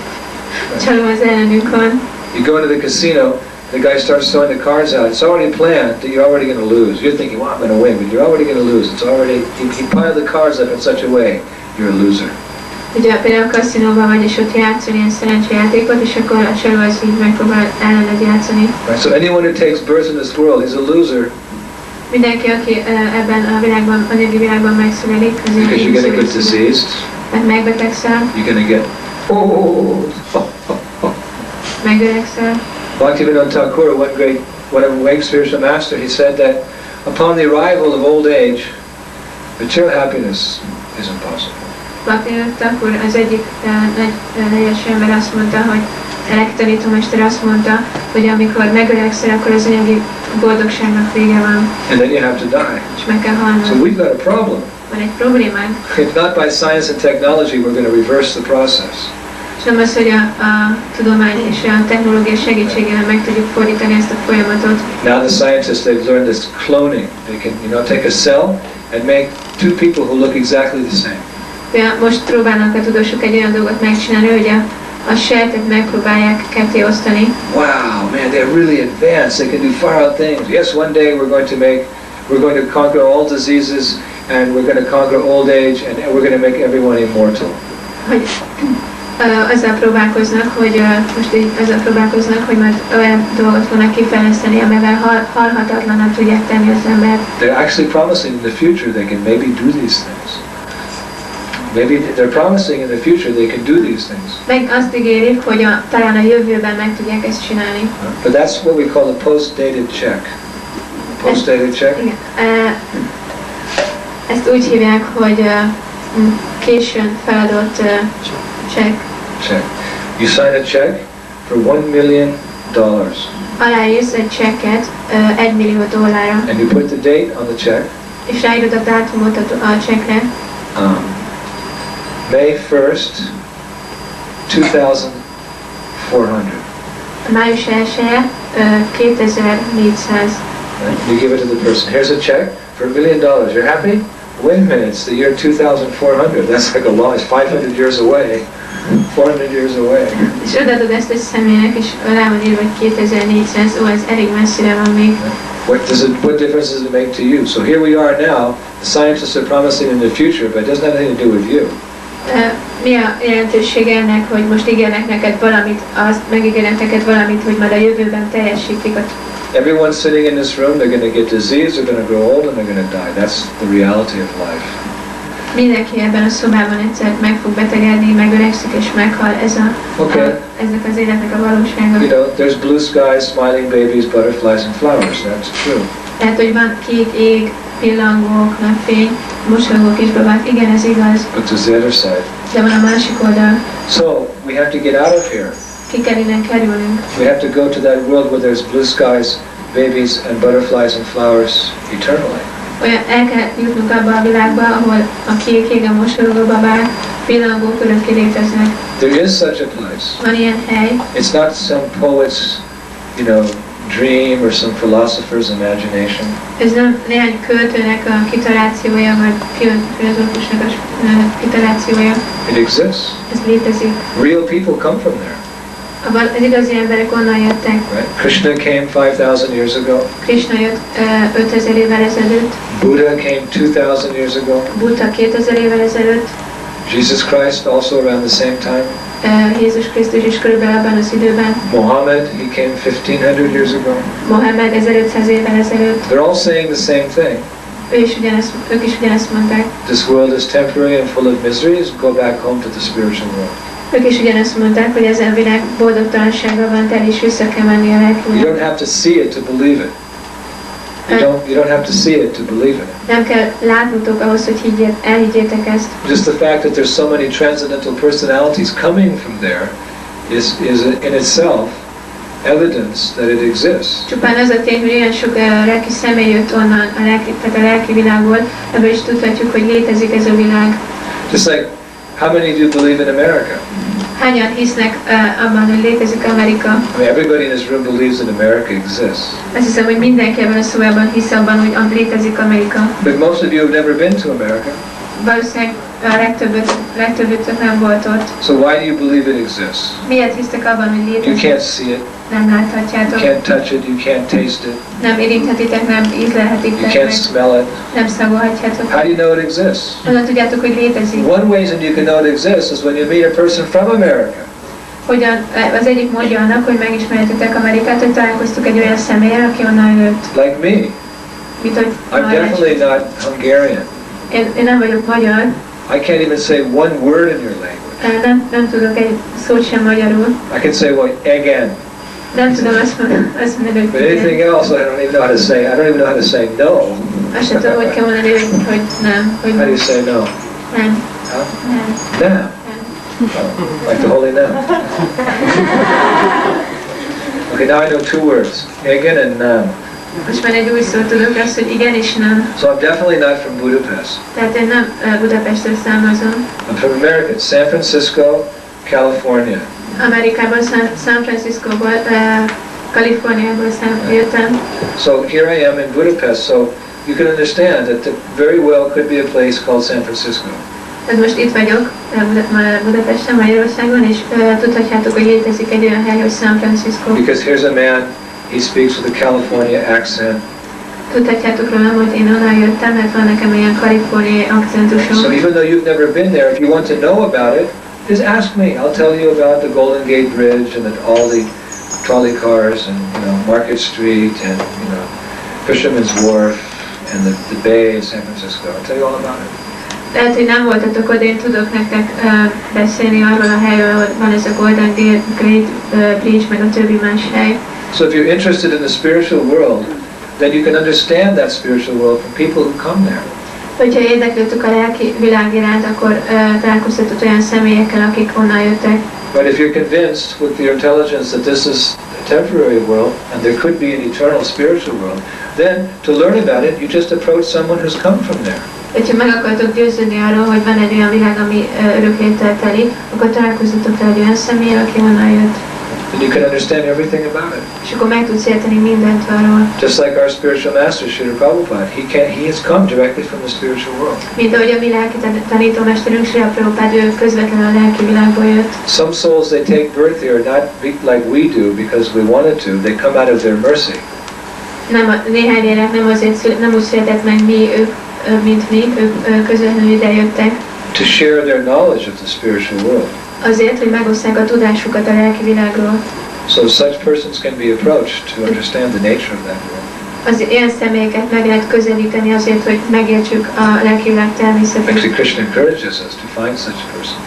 Csaló az ellenünk van. You go into the casino, the guy starts throwing the cards out. It's already planned that you're already going to lose. You're thinking, well, I'm going to win, but you're already going to lose. It's already, he piled the cards up in such a way, you're a loser. Ugye például a kaszinóban vagy, és ott játszol ilyen szerencsejátékot, és akkor a csaló az így megpróbál ellened játszani. Right? So anyone who takes birth in this world is a loser. Mindenki, aki ebben a világban, anyagi világban megszületik, az ilyen Because you're going to get diseased. Mert megbetegszel. You're going to get old. Megöregszel. Bhaktivinoda Thakur, one of Wake's spiritual master, he said that upon the arrival of old age, material happiness is impossible. Bhaktivinoda Thakur az egyik nagyes ember azt mondta, hogy tanítómester azt mondta, hogy amikor megöregszel, akkor az anyagi boldogságnak vége van. And then you have to die. És meg kell halnod. So we've got a problem. Van egy problémánk. If not by science and technology, we're going to reverse the process. És nem az, hogy a tudomány és a technológia segítségével meg tudjuk fordítani ezt a folyamatot. Now the scientists, they've learned this cloning. They can, take a cell and make two people who look exactly the same. Most próbálnak a tudósok egy olyan dolgot megcsinálni, hogy a sejtet megpróbálják ketté osztani. Wow, man, they're really advanced. They can do far out things. Yes, one day we're going to conquer all diseases, and we're going to conquer old age, and we're going to make everyone immortal. Hogy azzal próbálkoznak, hogy majd olyan dolgot fognak kifejleszteni, amivel halhatatlanak tudják tenni az embert. They're actually promising in the future they can maybe do these things. Maybe they're promising in the future they can do these things. Meg azt ígérik, hogy talán a jövőben meg tudják ezt csinálni. But that's what we call a post-dated check. Post-dated check? Igen. Ezt úgy hívják, hogy későn feladott check. Check. You sign a check for $1 million. Aláírsz egy checket $1 millió. And you put the date on the check. És ráírod a dátumot a checkre. May 1st, 2400. Május 1-e 2400. You give it to the person. Here's a check for $1 million. You're happy? Wait a minute, it's the year 2400. That's like a long, it's 500 years away. 400 years away. És odaadod ezt egy személynek, és rá van írva, hogy 2400, ez elég messzire van még. What difference does it make to you? So here we are now, the scientists are promising in the future, but it doesn't have anything to do with you. Mi a jelentőség ennek, hogy most ígérnek neked valamit, megígérnek neked valamit, hogy majd a jövőben teljesítik a Everyone sitting in this room, they're going to get disease, they're going to grow old, and they're going to die. That's the reality of life. Mindenki ebben a szobában egyszer meg fog betegedni, megöregszik és meghal. Ezek az életnek a valósága. There's blue skies, smiling babies, butterflies, and flowers. That's true. Tehát, hogy van kék ég, pillangók, napfény, mosolygók és babák. Igen, ez igaz. But there's the other side. De van a másik oldal. So, we have to get out of here. Ki kell innen kerülnünk. We have to go to that world where there's blue skies, babies, and butterflies and flowers eternally. El kell jutnunk abba a világba, ahol a kék ég, a mosolygó babák, pillangók örökké léteznek. There is such a place. Van ilyen hely. It's not some poet's, dream or some philosopher's imagination. Ez nem néhány költőnek a kitalációja, vagy filozófusnak a kitalációja. It exists. Ez létezik. Real people come from there. Az igazi emberek onnan jöttek. Right? Krishna came 5,000 years ago. Krishna jött 5000 évvel ezelőtt. Buddha came 2,000 years ago. Buddha 2000 évvel ezelőtt. Jesus Christ also around the same time. Jézus Krisztus is körülbelül abban az időben. Muhammad, he came 1,500 years ago. Mohammed 1500 évvel ezelőtt. They're all saying the same thing. Ők is ugyanezt mondták. This world is temporary and full of miseries. Go back home to the spiritual world. Ők is ugyanezt mondták, hogy ez a világ boldogtalansággal van tel, és vissza kell menni a You lelkinek. don't have to see it to believe it. You don't have to see it to believe it. Nem kell látnotok ahhoz, hogy elhiggyétek ezt. Just the fact that there's so many transcendental personalities coming from there is in itself evidence that it exists. Csupán az a tény, hogy olyan sok lelki személy jött onnan, tehát a lelki világból, ebből is tudhatjuk, hogy létezik ez a világ. Just like, how many of you believe in America? Hányan hisznek abban, hogy létezik Amerika? I mean, everybody in this room believes that America exists. Azt hiszem, hogy mindenki ebben a szobában hisz abban, hogy létezik Amerika. But most of you have never been to America. Valószínűleg a legtöbbötök nem volt ott. So why do you believe it exists? Miért hisztek abban, hogy You létezik? can't see it, Nem láthatjátok. you can't touch it, you can't taste it, Nem érinthetitek, nem you ízlelhetitek can't meg. smell it. Nem szagolhatjátok. How do you know it exists? Honnan tudjátok, hogy létezik? One reason you can know it exists is when you meet a person from America. Hogyan, az egyik módja annak, hogy megismerhetitek Amerikát, hogy találkoztuk egy olyan személlyel, aki onnan jött. Like me. Mint hogy I'm definitely not Hungarian. én nem vagyok magyar, I can't even say one word in your language. nem tudok egy szót sem magyarul. I can say, well, again. Nem tudom azt mondani, But hogy anything else, I don't even know how to say. I don't even know how to say no. azt sem tudom, hogy kell mondani, hogy nem. Hogy How do you say no? nem. Huh? Nem. Now. Oh, like the holy now. Okay, now I know two words. Igen and now. Most már egy új szót tudok, az, hogy igen és nem. So I'm definitely not from Budapest. Tehát én nem Budapestről származom. I'm from America, San Francisco, California. Amerikában, San Franciscoból, Kaliforniából jöttem. So here I am in Budapest, so you can understand that there very well could be a place called San Francisco. Tehát most itt vagyok, Budapesten, Magyarországon, és tudhatjátok, hogy létezik egy olyan hely, hogy San Francisco. Because here's a man, he speaks with a California accent. Tudhatjátok rólam, hogy én onnan jöttem, mert van nekem ilyen kaliforniai akcentusom. So even though you've never been there, if you want to know about it, just ask me. I'll tell you about the Golden Gate Bridge and all the trolley cars and Market Street and Fisherman's Wharf and the bay in San Francisco. I'll tell you all about it. Lehet, hogy nem voltatok oda, én tudok nektek beszélni arról a helyről, hogy van ez a Golden Gate Bridge, meg a többi más hely. So if you're interested in the spiritual world, then you can understand that spiritual world from people who come there. Hogyha érdeklődtök a lelki világ iránt, akkor találkoztatok olyan személyekkel, akik onnan jöttek. But if you're convinced with your intelligence that this is a temporary world and there could be an eternal spiritual world, then to learn about it, you just approach someone who's come from there. Ha meg akartok győződni arról, hogy van egy olyan világ, ami örökléttel teli, akkor találkozzatok le egy olyan személlyel, aki onnan jött. Then you can understand everything about it. És akkor meg tudsz érteni mindent arról. Just like our spiritual master, Srila Prabhupada, he has come directly from the spiritual world. Mint ahogy a mi lelki tanítómesterünk, Srila Prabhupada, ő közvetlenül a lelki világból jött. Some souls, they take birth here not like we do because we wanted to, they come out of their mercy. Néhány lélek nem úgy született meg mint mi, ők közvetlenül ide jöttek. To share their knowledge of the spiritual world. Azért, hogy megosszák a tudásukat a lelki világról. So such persons can be approached to understand the nature of that world. Az ilyen személyeket meg lehet közelíteni azért, hogy megértsük a lelki világ természetét. Actually, Krishna encourages us to find such a person.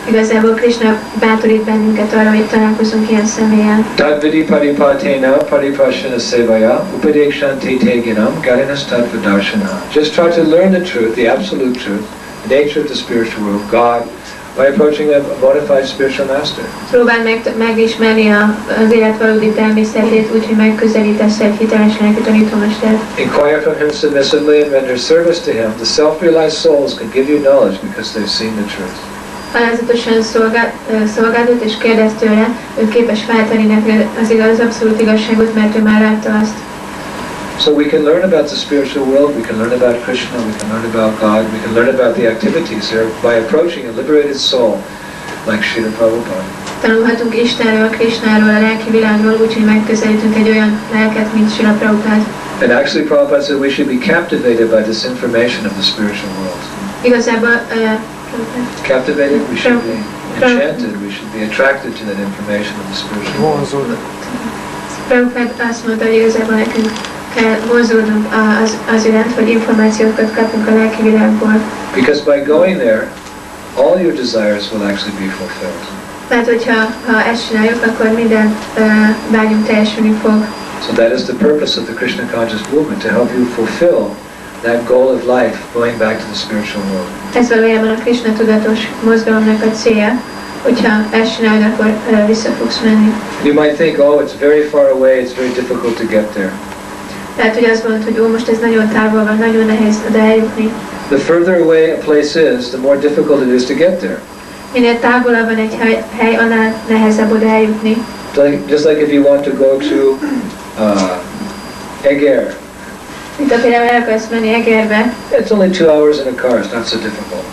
Igazából Krishna bátorít bennünket arra, hogy találkozunk ilyen személyen. Tadvidi paripatena paripashana sevaya upadekshanti teginam garinas tadvadarshana. Just try to learn the truth, the absolute truth, the nature of the spiritual world, God, by approaching a bona fide spiritual master. Próbáld megismerni az élet valódi természetét, úgyhogy megközelítesz egy hiteles lelki tanítómestert. Inquire from him submissively and render service to him. The self-realized souls can give you knowledge because they've seen the truth. Alázatosan szolgáld és kérdezz tőle, ő képes feltenni neked az abszolút igazságot, mert ő már látta azt. So we can learn about the spiritual world, we can learn about Krishna, we can learn about God, we can learn about the activities here by approaching a liberated soul like Srila Prabhupada. Tanulhatunk Istenről, Krishnáról, a lelki világról, úgyhogy megközelítünk egy olyan lelket, mint Srila Prabhupád. And actually Prabhupada said we should be captivated by this information of the spiritual world. Igazából Captivated, we should be enchanted, we should be attracted to that information of the spiritual world. Prabhupád azt mondta, hogy igazából nekünk kell vonzódnunk az iránt, hogy információkat kapunk a lelki világból. Because by going there, all your desires will actually be fulfilled. Mert hogyha ezt csináljuk, akkor minden vágyunk teljesülni fog. So that is the purpose of the Krishna conscious movement, to help you fulfill that goal of life, going back to the spiritual world. Ez valójában a Krishna tudatos mozgalomnak a célja, hogyha ezt csinálod, akkor vissza fogsz menni. You might think, oh, it's very far away, it's very difficult to get there. Tehát, hogy azt mondod, hogy most ez nagyon távol van, nagyon nehéz oda eljutni. The further away a place is, the more difficult it is to get there. Minél távolabb van egy hely, annál nehezebb oda eljutni. Just like if you want to go to Eger. Mint ha például el akarsz menni Egerbe, It's only 2 hours in a car, it's not so difficult.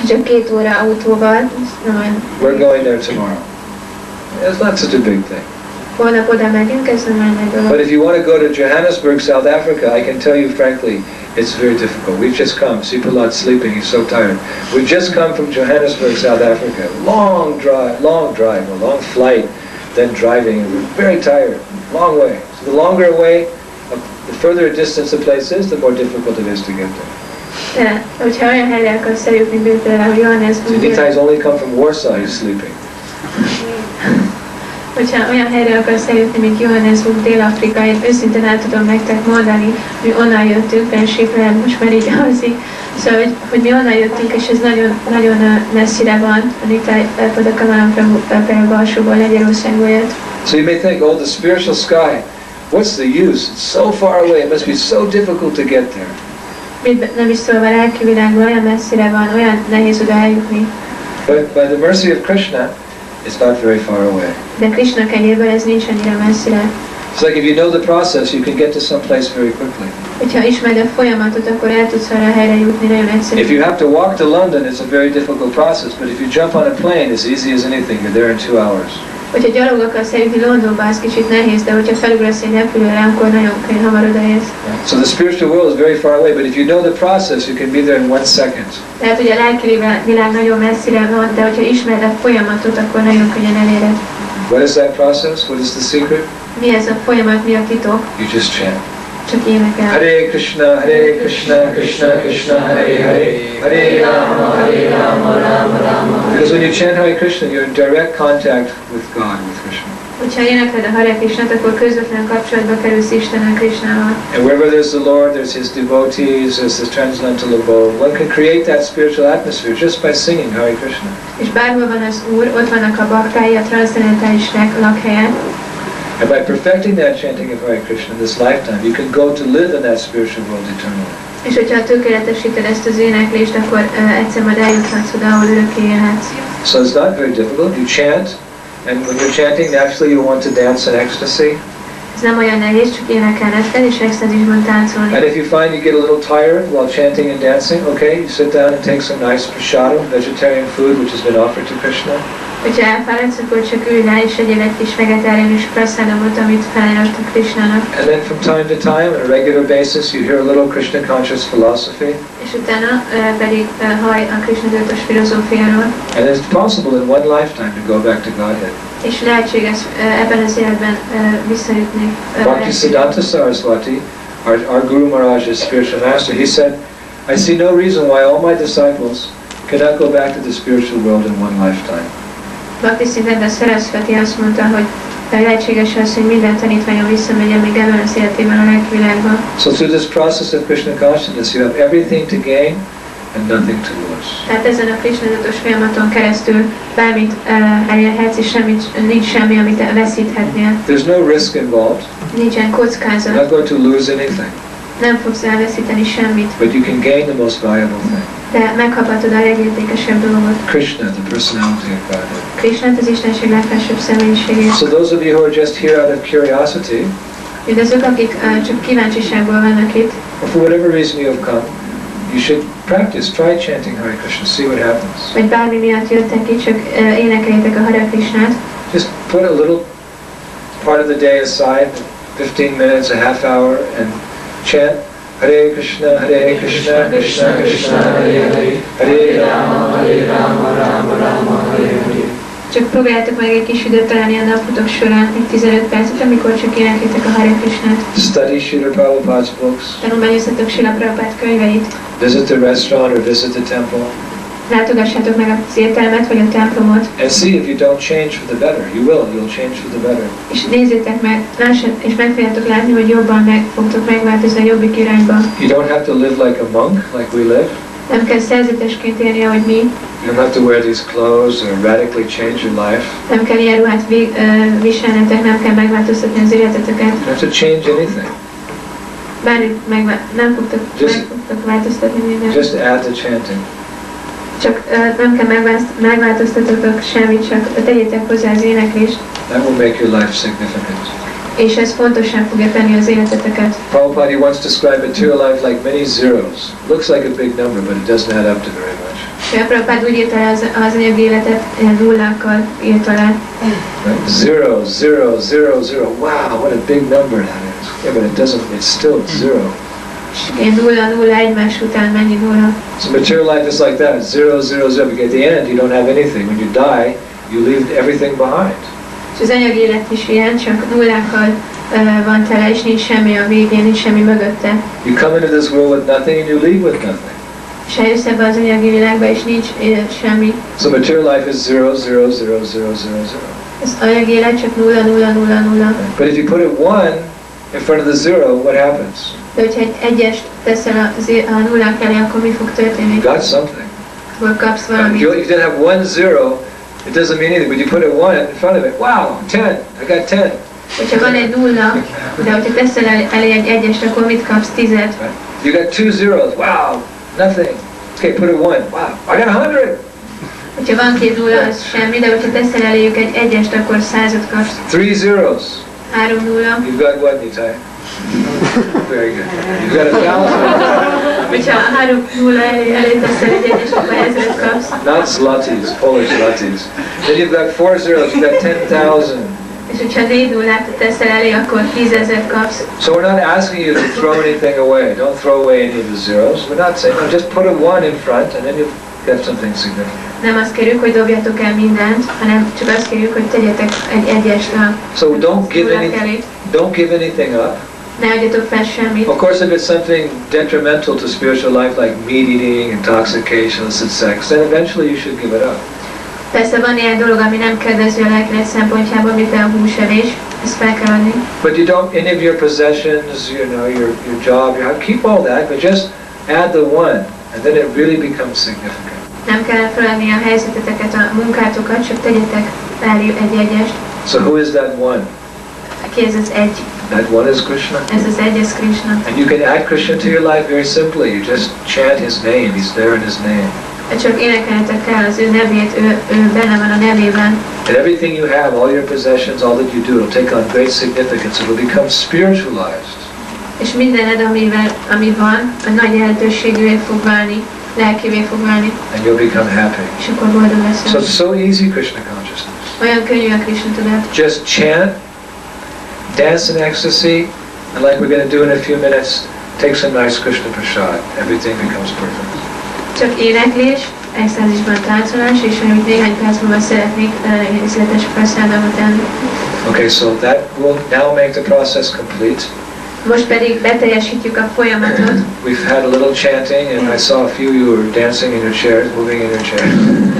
csak 2 óra autóval, nem olyan. We're going there tomorrow. It's not such a big thing. Holnap oda megyünk, ez nem olyan nagy dolog. But if you want to go to Johannesburg, South Africa, I can tell you frankly, it's very difficult. We've just come. Sipalot's sleeping. He's so tired. We've just come from Johannesburg, South Africa. Long drive, a long flight, then driving. And we're very tired. Long way. So the longer away, the further a distance the place is, the more difficult it is to get there. De, hogyha olyan helyre akarsz eljutni, mint például Johannesburg, So Nitai's only come from Warsaw, he's sleeping. hogyha olyan helyre akarsz eljutni, mint Johannesburg, Dél-Afrika, én őszintén el tudom nektek mondani, mi onnan jöttünk, Pensikre, most már így alszik, szóval, hogy mi onnan jöttünk, és ez nagyon messzire van, a Nitai Padakamalam Prabhu alsóból, Lengyelországból jött. So you may think, oh, the spiritual sky, what's the use? It's so far away, it must be so difficult to get there. Nem is szólva a lelki világból, olyan messzire van, olyan nehéz oda eljutni. But by the mercy of Krishna, it's not very far away. De Krishna kegyéből ez nincs annyira messzire. It's like if you know the process, you can get to some place very quickly. Hogyha ismered a folyamatot, akkor el tudsz arra a helyre jutni nagyon egyszerűen. If you have to walk to London, it's a very difficult process, but if you jump on a plane, it's easy as anything. You're there in 2 hours. Hogyha gyalog akarsz eljutni Londonba, az kicsit nehéz, de hogyha felugrasz egy repülőre, akkor nagyon hamar odaérsz. So the spiritual world is very far away, but if you know the process, you can be there in 1 second. Tehát ugye a lelki világ nagyon messzire van, de hogyha ismered a folyamatot, akkor nagyon könnyen eléred. What is that process? What is the secret? Mi ez a folyamat, mi a titok? You just chant. Csak énekel. Hare Krishna, Krishna Krishna, Hare Hare, Hare Rama, Rama Rama. Because when you chant Hare Krishna, you're in direct contact with God, with Krishna. Hogyha énekled a Hare Krishnát, akkor közvetlen kapcsolatba kerülsz Istennel, Krishnával. And wherever there's the Lord, there's His devotees, there's this transcendental abode. One can create that spiritual atmosphere just by singing Hare Krishna. És bárhol van az Úr, ott vannak a baktái, a transzcendentális lakhelyen. And by perfecting that chanting of Hare Krishna in this lifetime, you can go to live in that spiritual world eternally. És hogyha tökéletesíted ezt az éneklést, akkor egyszer majd eljuthatsz oda, ahol örökké élhetsz. So it's not very difficult. You chant, and when you're chanting, naturally you want to dance in ecstasy. Ez nem olyan nehéz, csak énekelned kell, és extázisban táncolni. And if you find you get a little tired while chanting and dancing, okay, you sit down and take some nice prasadam, vegetarian food which has been offered to Krishna. Hogyha elfáradsz, akkor csak ülj le, és egyél egy kis vegetáriánus prasadamot, amit felajánlottak Krishnának. And then from time to time, on a regular basis, you hear a little Krishna conscious philosophy. És utána pedig hallj a Krishna tudatos filozófiáról. And it's possible in one lifetime to go back to Godhead. És lehetséges ebben az életben visszajutni. Bhaktisiddhanta Saraswati, our Guru Maharaj's spiritual master, he said, I see no reason why all my disciples cannot go back to the spiritual world in one lifetime. Bhaktisiddhanta Saraswati azt mondta, hogy lehetséges az, hogy minden tanítványon visszamegyen még ebben az életében a lelki világban. So through this process of Krishna consciousness, you have everything to gain and nothing to lose. Tehát ezen a Krishna tudatos folyamaton keresztül bármit elérhetsz, és nincs semmi, amit veszíthetnél. There's no risk involved. Nincsen kockázat. You're not going to lose anything. Nem fogsz elveszíteni semmit. But you can gain the most valuable thing. De megkaphatod a legértékesebb dolgot. Krishna, the personality of Godhead. Krishnát, az Istenség legfelsőbb személyiségét. So those of you who are just here out of curiosity, Mindazok, akik csak kíváncsiságból vannak itt, or for whatever reason you have come, you should Practice, try chanting Hare Krishna, see what happens. Vagy bármi miatt jöttek ki, csak énekeljétek a Hare Krishnát. Just put a little part of the day aside, 15 minutes, a half hour, and chant Hare Krishna, Krishna Krishna, Hare Hare, Hare Rama, Rama Rama, Hare Hare. Csak próbáljátok meg egy kis időt találni a napotok során, egy 15 percet, amikor csak énekeljétek a Hare Krishnát. Study Srila Prabhupada's books. Tanulmányozzatok Srila Prabhupád könyveit. Visit the restaurant or visit the temple. Látogassátok meg az éttermet vagy a templomot. And see if you don't change for the better. You will. You'll change for the better. És nézzétek meg, és meg fogjátok látni, hogy jobban fogtok megváltozni a jobbik irányba. You don't have to live like a monk, like we live. Nem kell szerzetesként élni, ahogy mi. You don't have to wear these clothes or radically change your life. Nem kell ilyen ruhát viselnetek, nem kell megváltoztatni az életeteket. You don't have to change anything. Bármit nem fogtok változtatni mindent. Just add the chanting. Csak nem kell megváltoztatotok semmit, csak tegyétek hozzá az éneklést. That will make your life significant. És ez fontosan fogja tenni az életeteket. Prabhupada once described material life like many zeros. Looks like a big number, but it doesn't add up to very much. Prabhupada úgy írta le az anyagi életet, nullákkal írta le. Zero, zero, zero, zero. Wow, what a big number that is. Yeah, but it doesn't, it's still zero. Ilyen nulla egymás után mennyi nulla. So material life is like that, zero, zero, zero. Because at the end you don't have anything. When you die, you leave everything behind. És az anyagi élet is ilyen, csak nullákkal van tele, és nincs semmi a végén, nincs semmi mögötte. You come into this world with nothing and you leave with nothing. És eljössz ebbe az anyagi világba, és nincs semmi. So material life is zero, zero, zero, zero, zero, zero. Az anyagi élet csak nulla, nulla, nulla, nulla. But if you put a one in front of the zero, what happens? De hogyha egy egyest teszel a nullák elé, akkor mi fog történni? You got something. Akkor kapsz valamit. You didn't have 1, 0, it doesn't mean anything, but you put a 1 in front of it. Wow, 10, I got 10. Hogyha van egy nulla, de hogyha teszel elé egy egyest, akkor mit kapsz? 10-et. Right? You got 2 zeros, wow, nothing. Okay, put a 1, wow, I got 100. Hogyha van 2 nulla, az semmi, de hogyha teszel eléjük egy egyest, akkor 100-ot kapsz. 3 zeros. 3 nulla. You've got what, Nitai? Very good. You've got 1,000. Hogyha 3 nulla elé teszel egy egyest, akkor 1000-et kapsz. Not zlotys, Polish zlotys. Then you've got 4 zeros, you've got 10,000. És hogyha 4 nullát teszel elé, akkor 10,000-et kapsz. So we're not asking you to throw anything away. Don't throw away any of the zeros. We're not saying, no, just put a 1 in front and then you'll get something significant. Nem azt kérjük, hogy dobjatok el mindent, hanem csak azt kérjük, hogy tegyetek egy egyest a So don't give anything up. Ne adjatok fel semmit. Of course, if it's something detrimental to spiritual life, like meat eating, intoxication, illicit sex, then eventually you should give it up. Persze van ilyen dolog, ami nem kedvező a lelkileg szempontjából, mint a húsevés, ezt fel kell adni. But you don't, any of your possessions, you know, your job, keep all that, but just add the 1, and then it really becomes significant. Nem kell feladni a helyzeteteket, a munkátokat, csak tegyetek elé egy egyest. So who is that 1? Ki ez az egy? That 1 is Krishna. Ez az egy, ez Krishna. And you can add Krishna to your life very simply. You just chant his name. He's there in his name. Csak énekelnetek kell az ő nevét, ő benne van a nevében. And everything you have, all your possessions, all that you do, will take on great significance. It will become spiritualized. És mindened, ami van, a nagy jelentőségűvé fog válni, lelkivé fog válni. And you'll become happy. És akkor boldog leszel. So it's so easy, Krishna consciousness. Olyan könnyű a Krishna tudat. Just chant, dance in ecstasy, and like we're going to do in a few minutes, take some nice Krishna prasad. Everything becomes perfect. Csak éneklés, extázisban táncolás, és amit néhány perc múlva szeretnék részletes prasádamot enni. Okay, so that will now make the process complete. Most pedig beteljesítjük a folyamatot. We've had a little chanting, and I saw a few you were dancing in your chairs, moving in your chairs.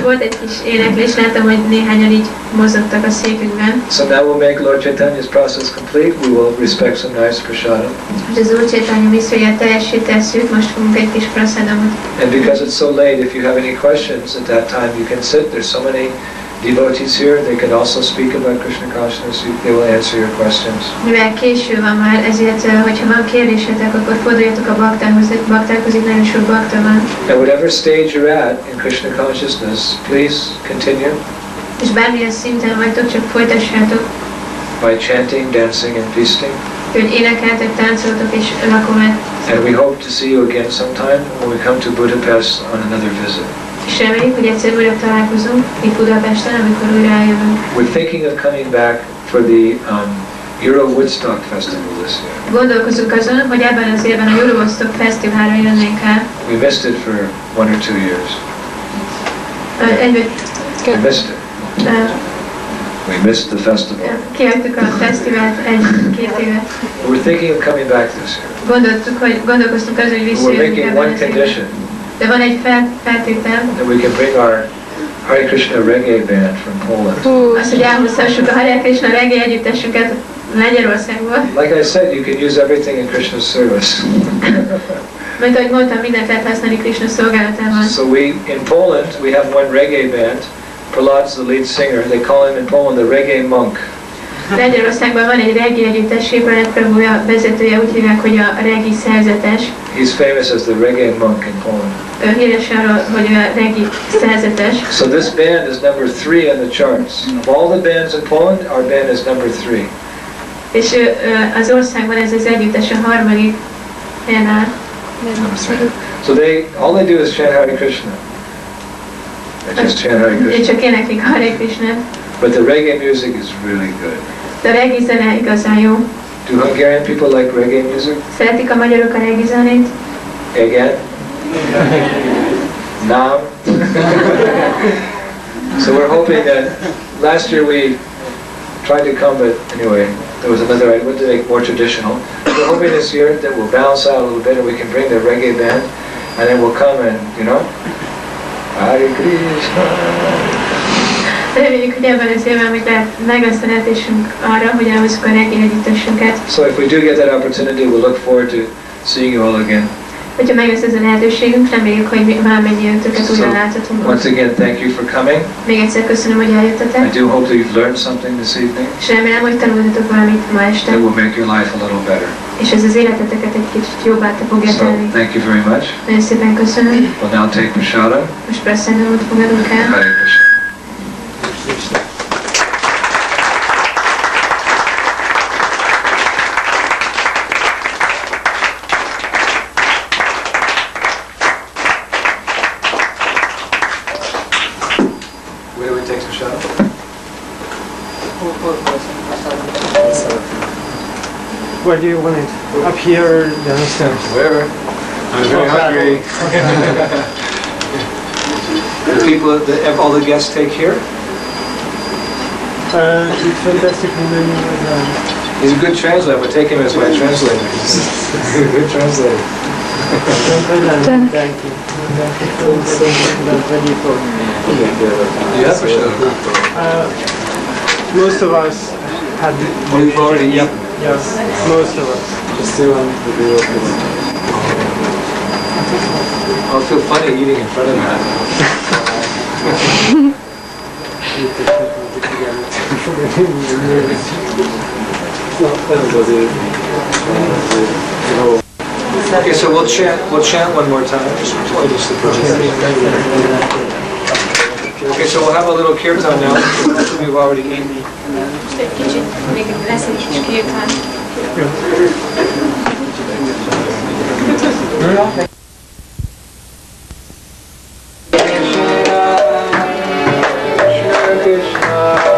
Volt egy kis éneklés, láttam, hogy néhányan így mozogtak a székükben. So now we'll make Lord Chaitanya's process complete. We will respect some nice prasadam. És az Úr Chaitanya misszióját teljessé tesszük, most fogunk egy kis prasádamot. And because it's so late, if you have any questions at that time, you can sit. There's so many devotees here. They can also speak about Krishna consciousness. They will answer your questions. Mivel késő van már, ezért, hogyha van kérdésetek, akkor forduljatok a baktákhoz, itt nagyon sok bakta van. At whatever stage you're at in Krishna consciousness, please continue És bármilyen szinten vagytok, csak folytassátok. by chanting, dancing, and feasting. hogy énekeltek, táncoltak és lakomet. And we hope to see you again sometime when we come to Budapest on another visit. És reméljük, hogy egyszer újra találkozunk itt Budapesten, amikor újra eljövünk. We're thinking of coming back for the Euro Woodstock Festival this year. Gondolkozunk azon, hogy ebben az évben a Euro Woodstock Fesztiválra jönnénk el. We missed it for 1 or 2 years. We missed it. We missed the festival. Kihagytuk a fesztivált 1-2 évet. We're thinking of coming back this year. Gondolkoztunk azon, hogy We're visszajövünk making ebben one az évben. condition, De van egy feltétel, that we can bring our Hare Krishna reggae band from Poland. az, hogy elhozhassuk a Hare Krishna reggae együttesünket Lengyelországból. Like I said, you can use everything in Krishna's service. Mert ahogy mondtam, mindent lehet használni Krishna szolgálatában. So in Poland, we have one reggae band. Prahlad's the lead singer. They call him in Poland the reggae monk. Lengyelországban van egy reggae együttes, Prahlád Prabhu a vezetője, úgy hívják, hogy a reggae szerzetes. He's famous as the reggae monk in Poland. Ő híres arról, hogy a reggae szerzetes. So this band is number 3 in the charts. Of all the bands in Poland, our band is number 3. És az országban ez az együttes a harmadik helyen áll. So all they do is chant Hare Krishna. They just chant Hare Ő Krishna. csak éneklik Hare Krishnát. But the reggae music is really good. De a reggae zene igazán jó. Do Hungarian people like reggae music? Szeretik a magyarok a reggae zenét? Again? Now? So we're hoping that last year we tried to come, but anyway, there was another idea to make more traditional. We're hoping this year that we'll balance out a little bit and we can bring the reggae band and then we'll come and, Hare Krishna. Reméljük, hogy ebben az évben még meg lesz a lehetősünk arra, hogy elhozzuk a reggae együttesünket. So if we do get that opportunity, we'll look forward to seeing you all again. Hogyha meg lesz ez a lehetőségünk, reméljük, hogy valamennyi ötöket újra láthatunk. Once again, thank you for coming. Még egyszer köszönöm, hogy eljöttetek. I do hope that you've learned something this evening És remélem, hogy tanultatok valamit ma este. that will make your life a little better. És ez az életeteket egy kicsit jobbá fogja So tenni. thank you very much. Nagyon szépen köszönöm. We'll now take prasada. Most prasadamot fogadunk el. Hare Krishna. Where do we take prasada? Where do you want it? Up here or downstairs? Wherever. I'm very hungry. The people, all the guests take here? It's fantastic when He's a good translator. We'll take him as my translator. He's a good translator. Thank you. Ready for Yeah, for sure. most of us had. We've already eaten. Yes, most of us. Just do one video. I'll feel funny eating in front of him. Okay, so we'll chant one more time. Okay, so we'll have a little kirtan now. We've already eaten. Most egy kicsit, még lesz egy kis kirtán. Krishna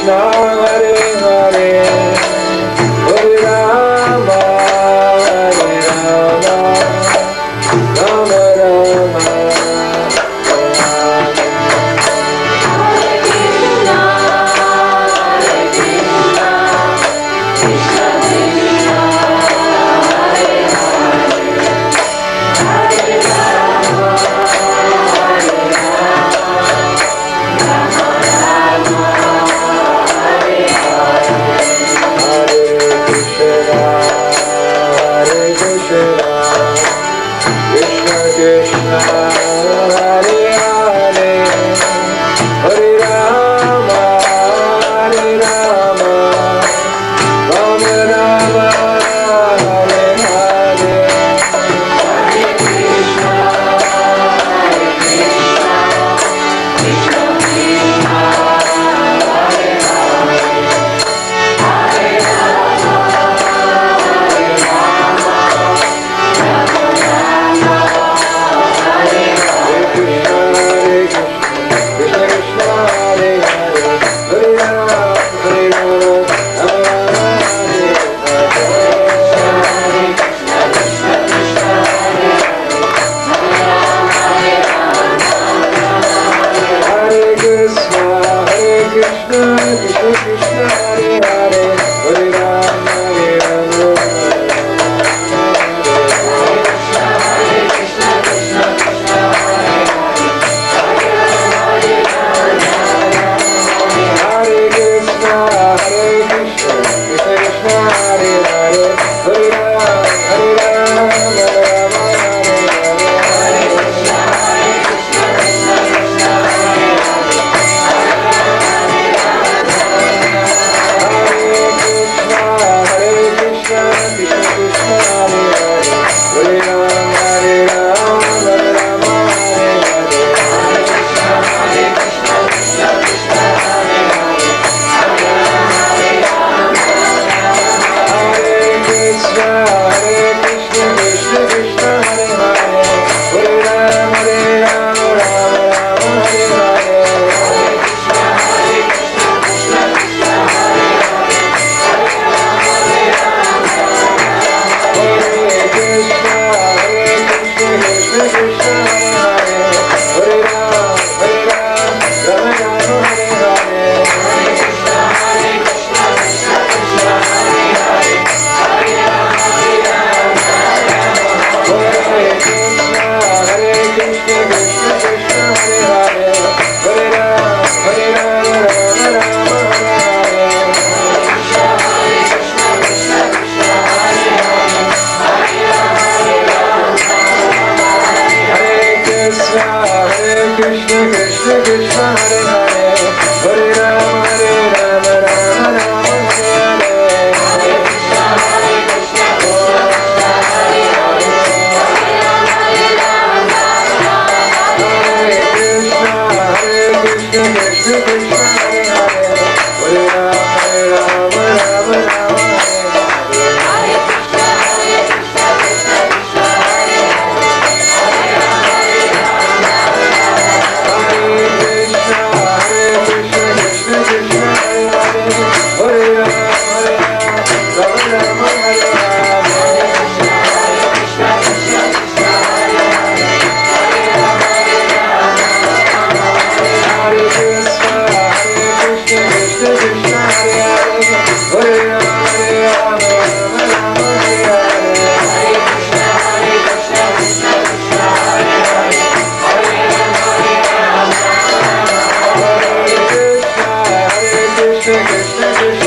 Krishna Krishna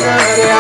Hare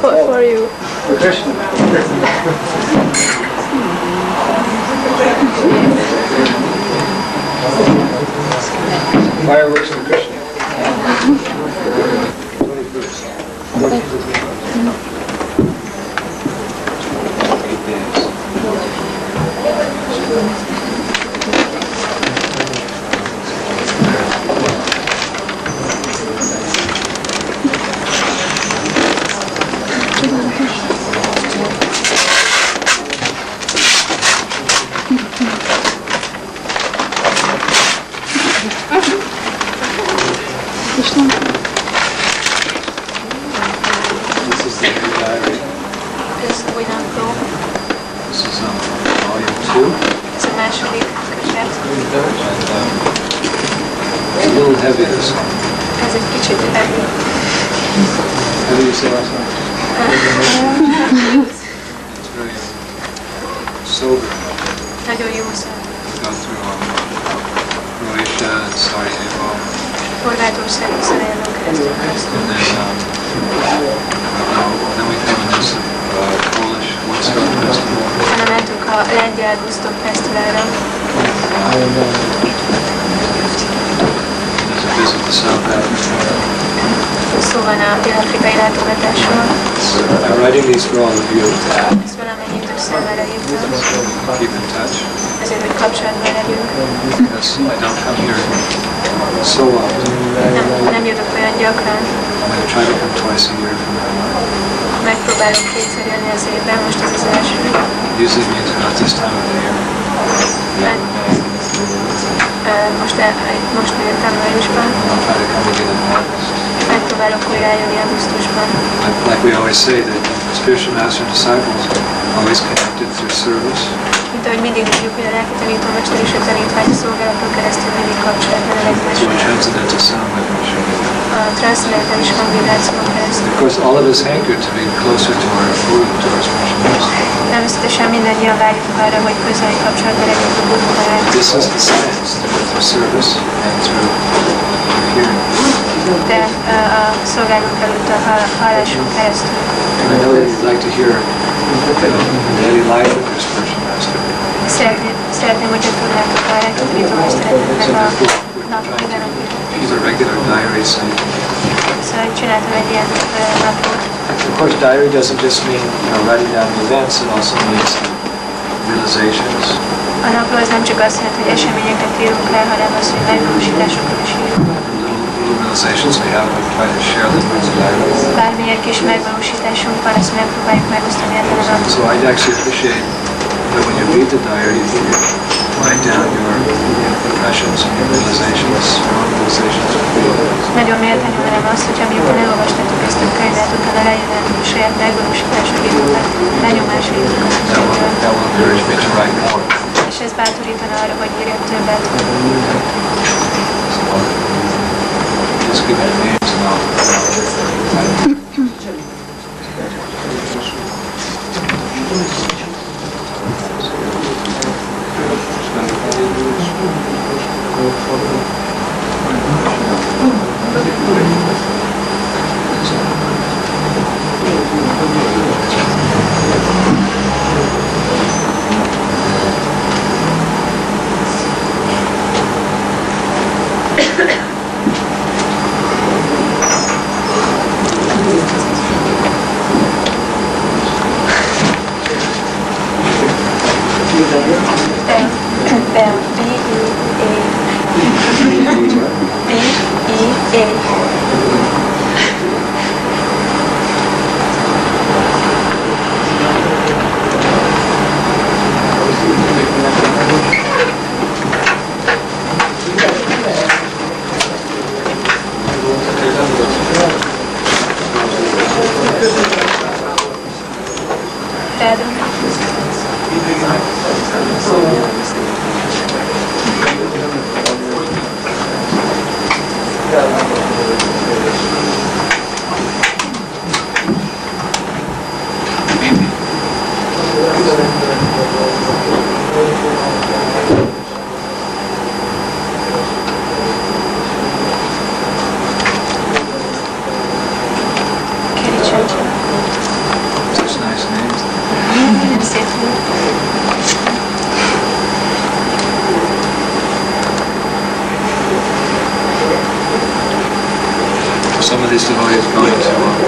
for you. Krishna. Fireworks for Krishna. Heavy this one. Ez egy kicsit heavy. How do you say last one? It's very sober. Nagyon jó szem. Go through Croatia and Sarajevo. Horvátország és Szarajevo keresztül. And then we came to this Polish Woodstock Festival. Utána mentünk a lengyel Woodstock Fesztiválra. Visit the South Africa. Szó van a dél-afrikai látogatásról. I'm writing these for all of you. Ezt valamennyiük számára írtam. Keep in touch. Ezért, hogy kapcsolatban legyünk. Because I don't come here so often. Nem jövök olyan gyakran. I'm going to try to come twice a year from now on. Megpróbálok kétszer jönni az évben, most ez az első. Usually means about this time of the year. Most jöttem májusban. I'll try to come again in August. Megpróbálok újra eljönni augusztusban. Like we always say, that spiritual master and disciples are always connected through service. Mint ahogy mindig mondjuk, hogy a lelki tanítómester és a tanítvány szolgálaton keresztül mindig kapcsolatban a Through a transcendental sound vibration. a transzcendentális hangvibráción keresztül. Of course, all of us hanker to be closer to our guru, to our spiritual master. Természetesen mindannyian vágyunk arra, hogy közeli kapcsolatban legyünk a gurúval. This is the science through service and through hearing. De a szolgálunk előtt a halláson keresztül. And I know that you'd like to hear the daily life of your spiritual master. Szeretném, hogyha tudnátok a lelki tanítómesternek a nap mindennapi. He's a regular diary saint. Szóval csináltam egy ilyen napot. Of course, diary doesn't just mean writing down the events, it also means realizations. A napló az nem csak azt jelenti, hogy eseményeket írunk le, hanem az, hogy megvalósításokat is írunk. Little realizations we have, we try to share them with the diary. Bármilyen kis megvalósításunk van, azt megpróbáljuk megosztani ebben a napon. So I'd actually appreciate that when you read the diary, you write down your impressions and your realizations, your own realizations. Nagyon méltányolnám azt, hogyha miután elolvastatok ezt a könyvet, utána leírnátok a saját megvalósításokat, benyomásaitokat. That will encourage me to write more. És ez bátorítana arra, hogy írjak többet. So just give me the names and I'll these devotees going to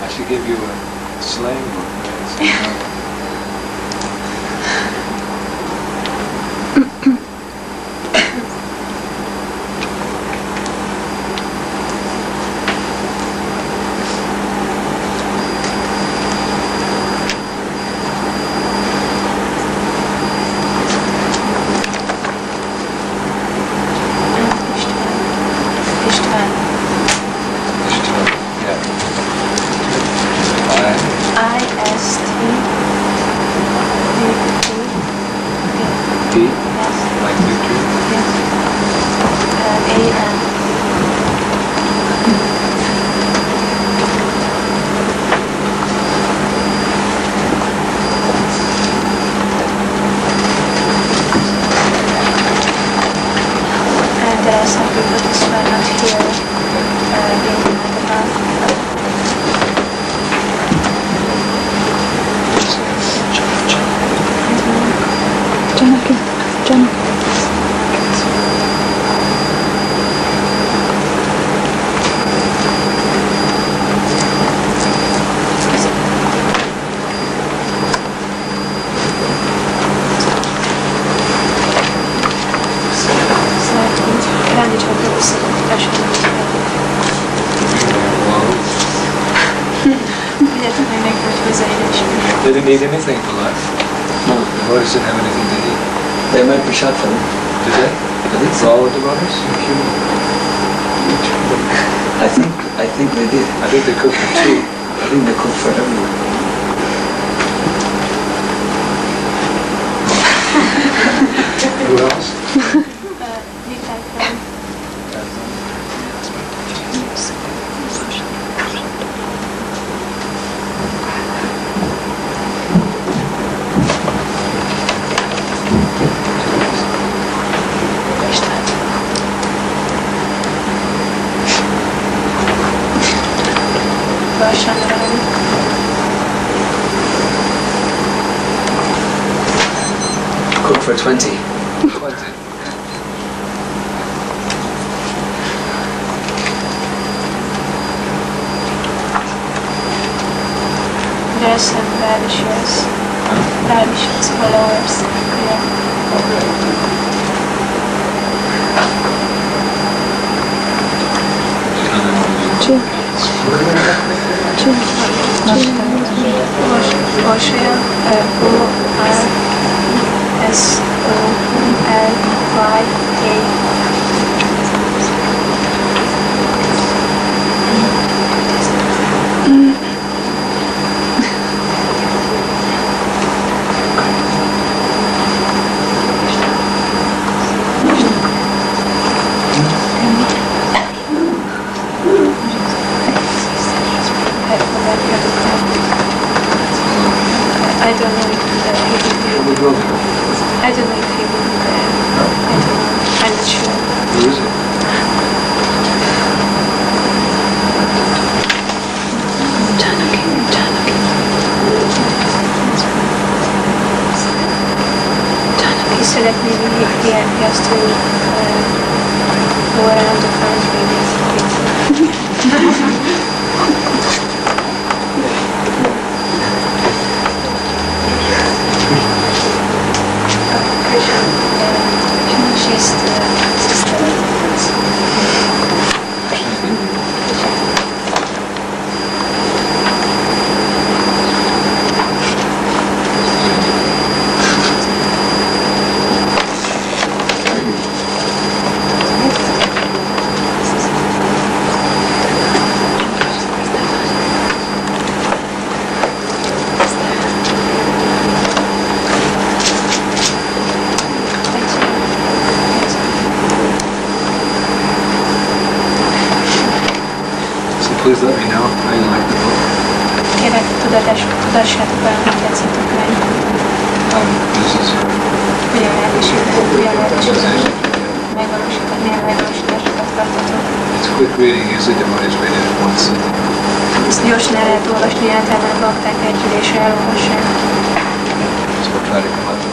I should give you a slang book. They didn't need anything for life? No. The devotees didn't have anything to eat? They might be shot for them. Did they? I think for all the devotees? I think they did. I think they cooked for two. I think they cooked for everyone. Who else? Cook for 20. 20. There are some radishes, followers. Osha, O-R-S-O-L-Y-A. I don't know if he will be there. I don't know. I'm not sure. Who is it? He said that maybe he has to go around the country. She's the sister. Please let me know how you like the book. Kérlek, tudassátok velem, hogy tetszett a könyv. This is Hogyan megvalósítani, milyen megvalósításokat kaptatok. it's quick reading, usually devotees read it at once. Ezt gyorsan el lehet olvasni, általában a bakták egy ülésre elolvassák. So we'll try to come up with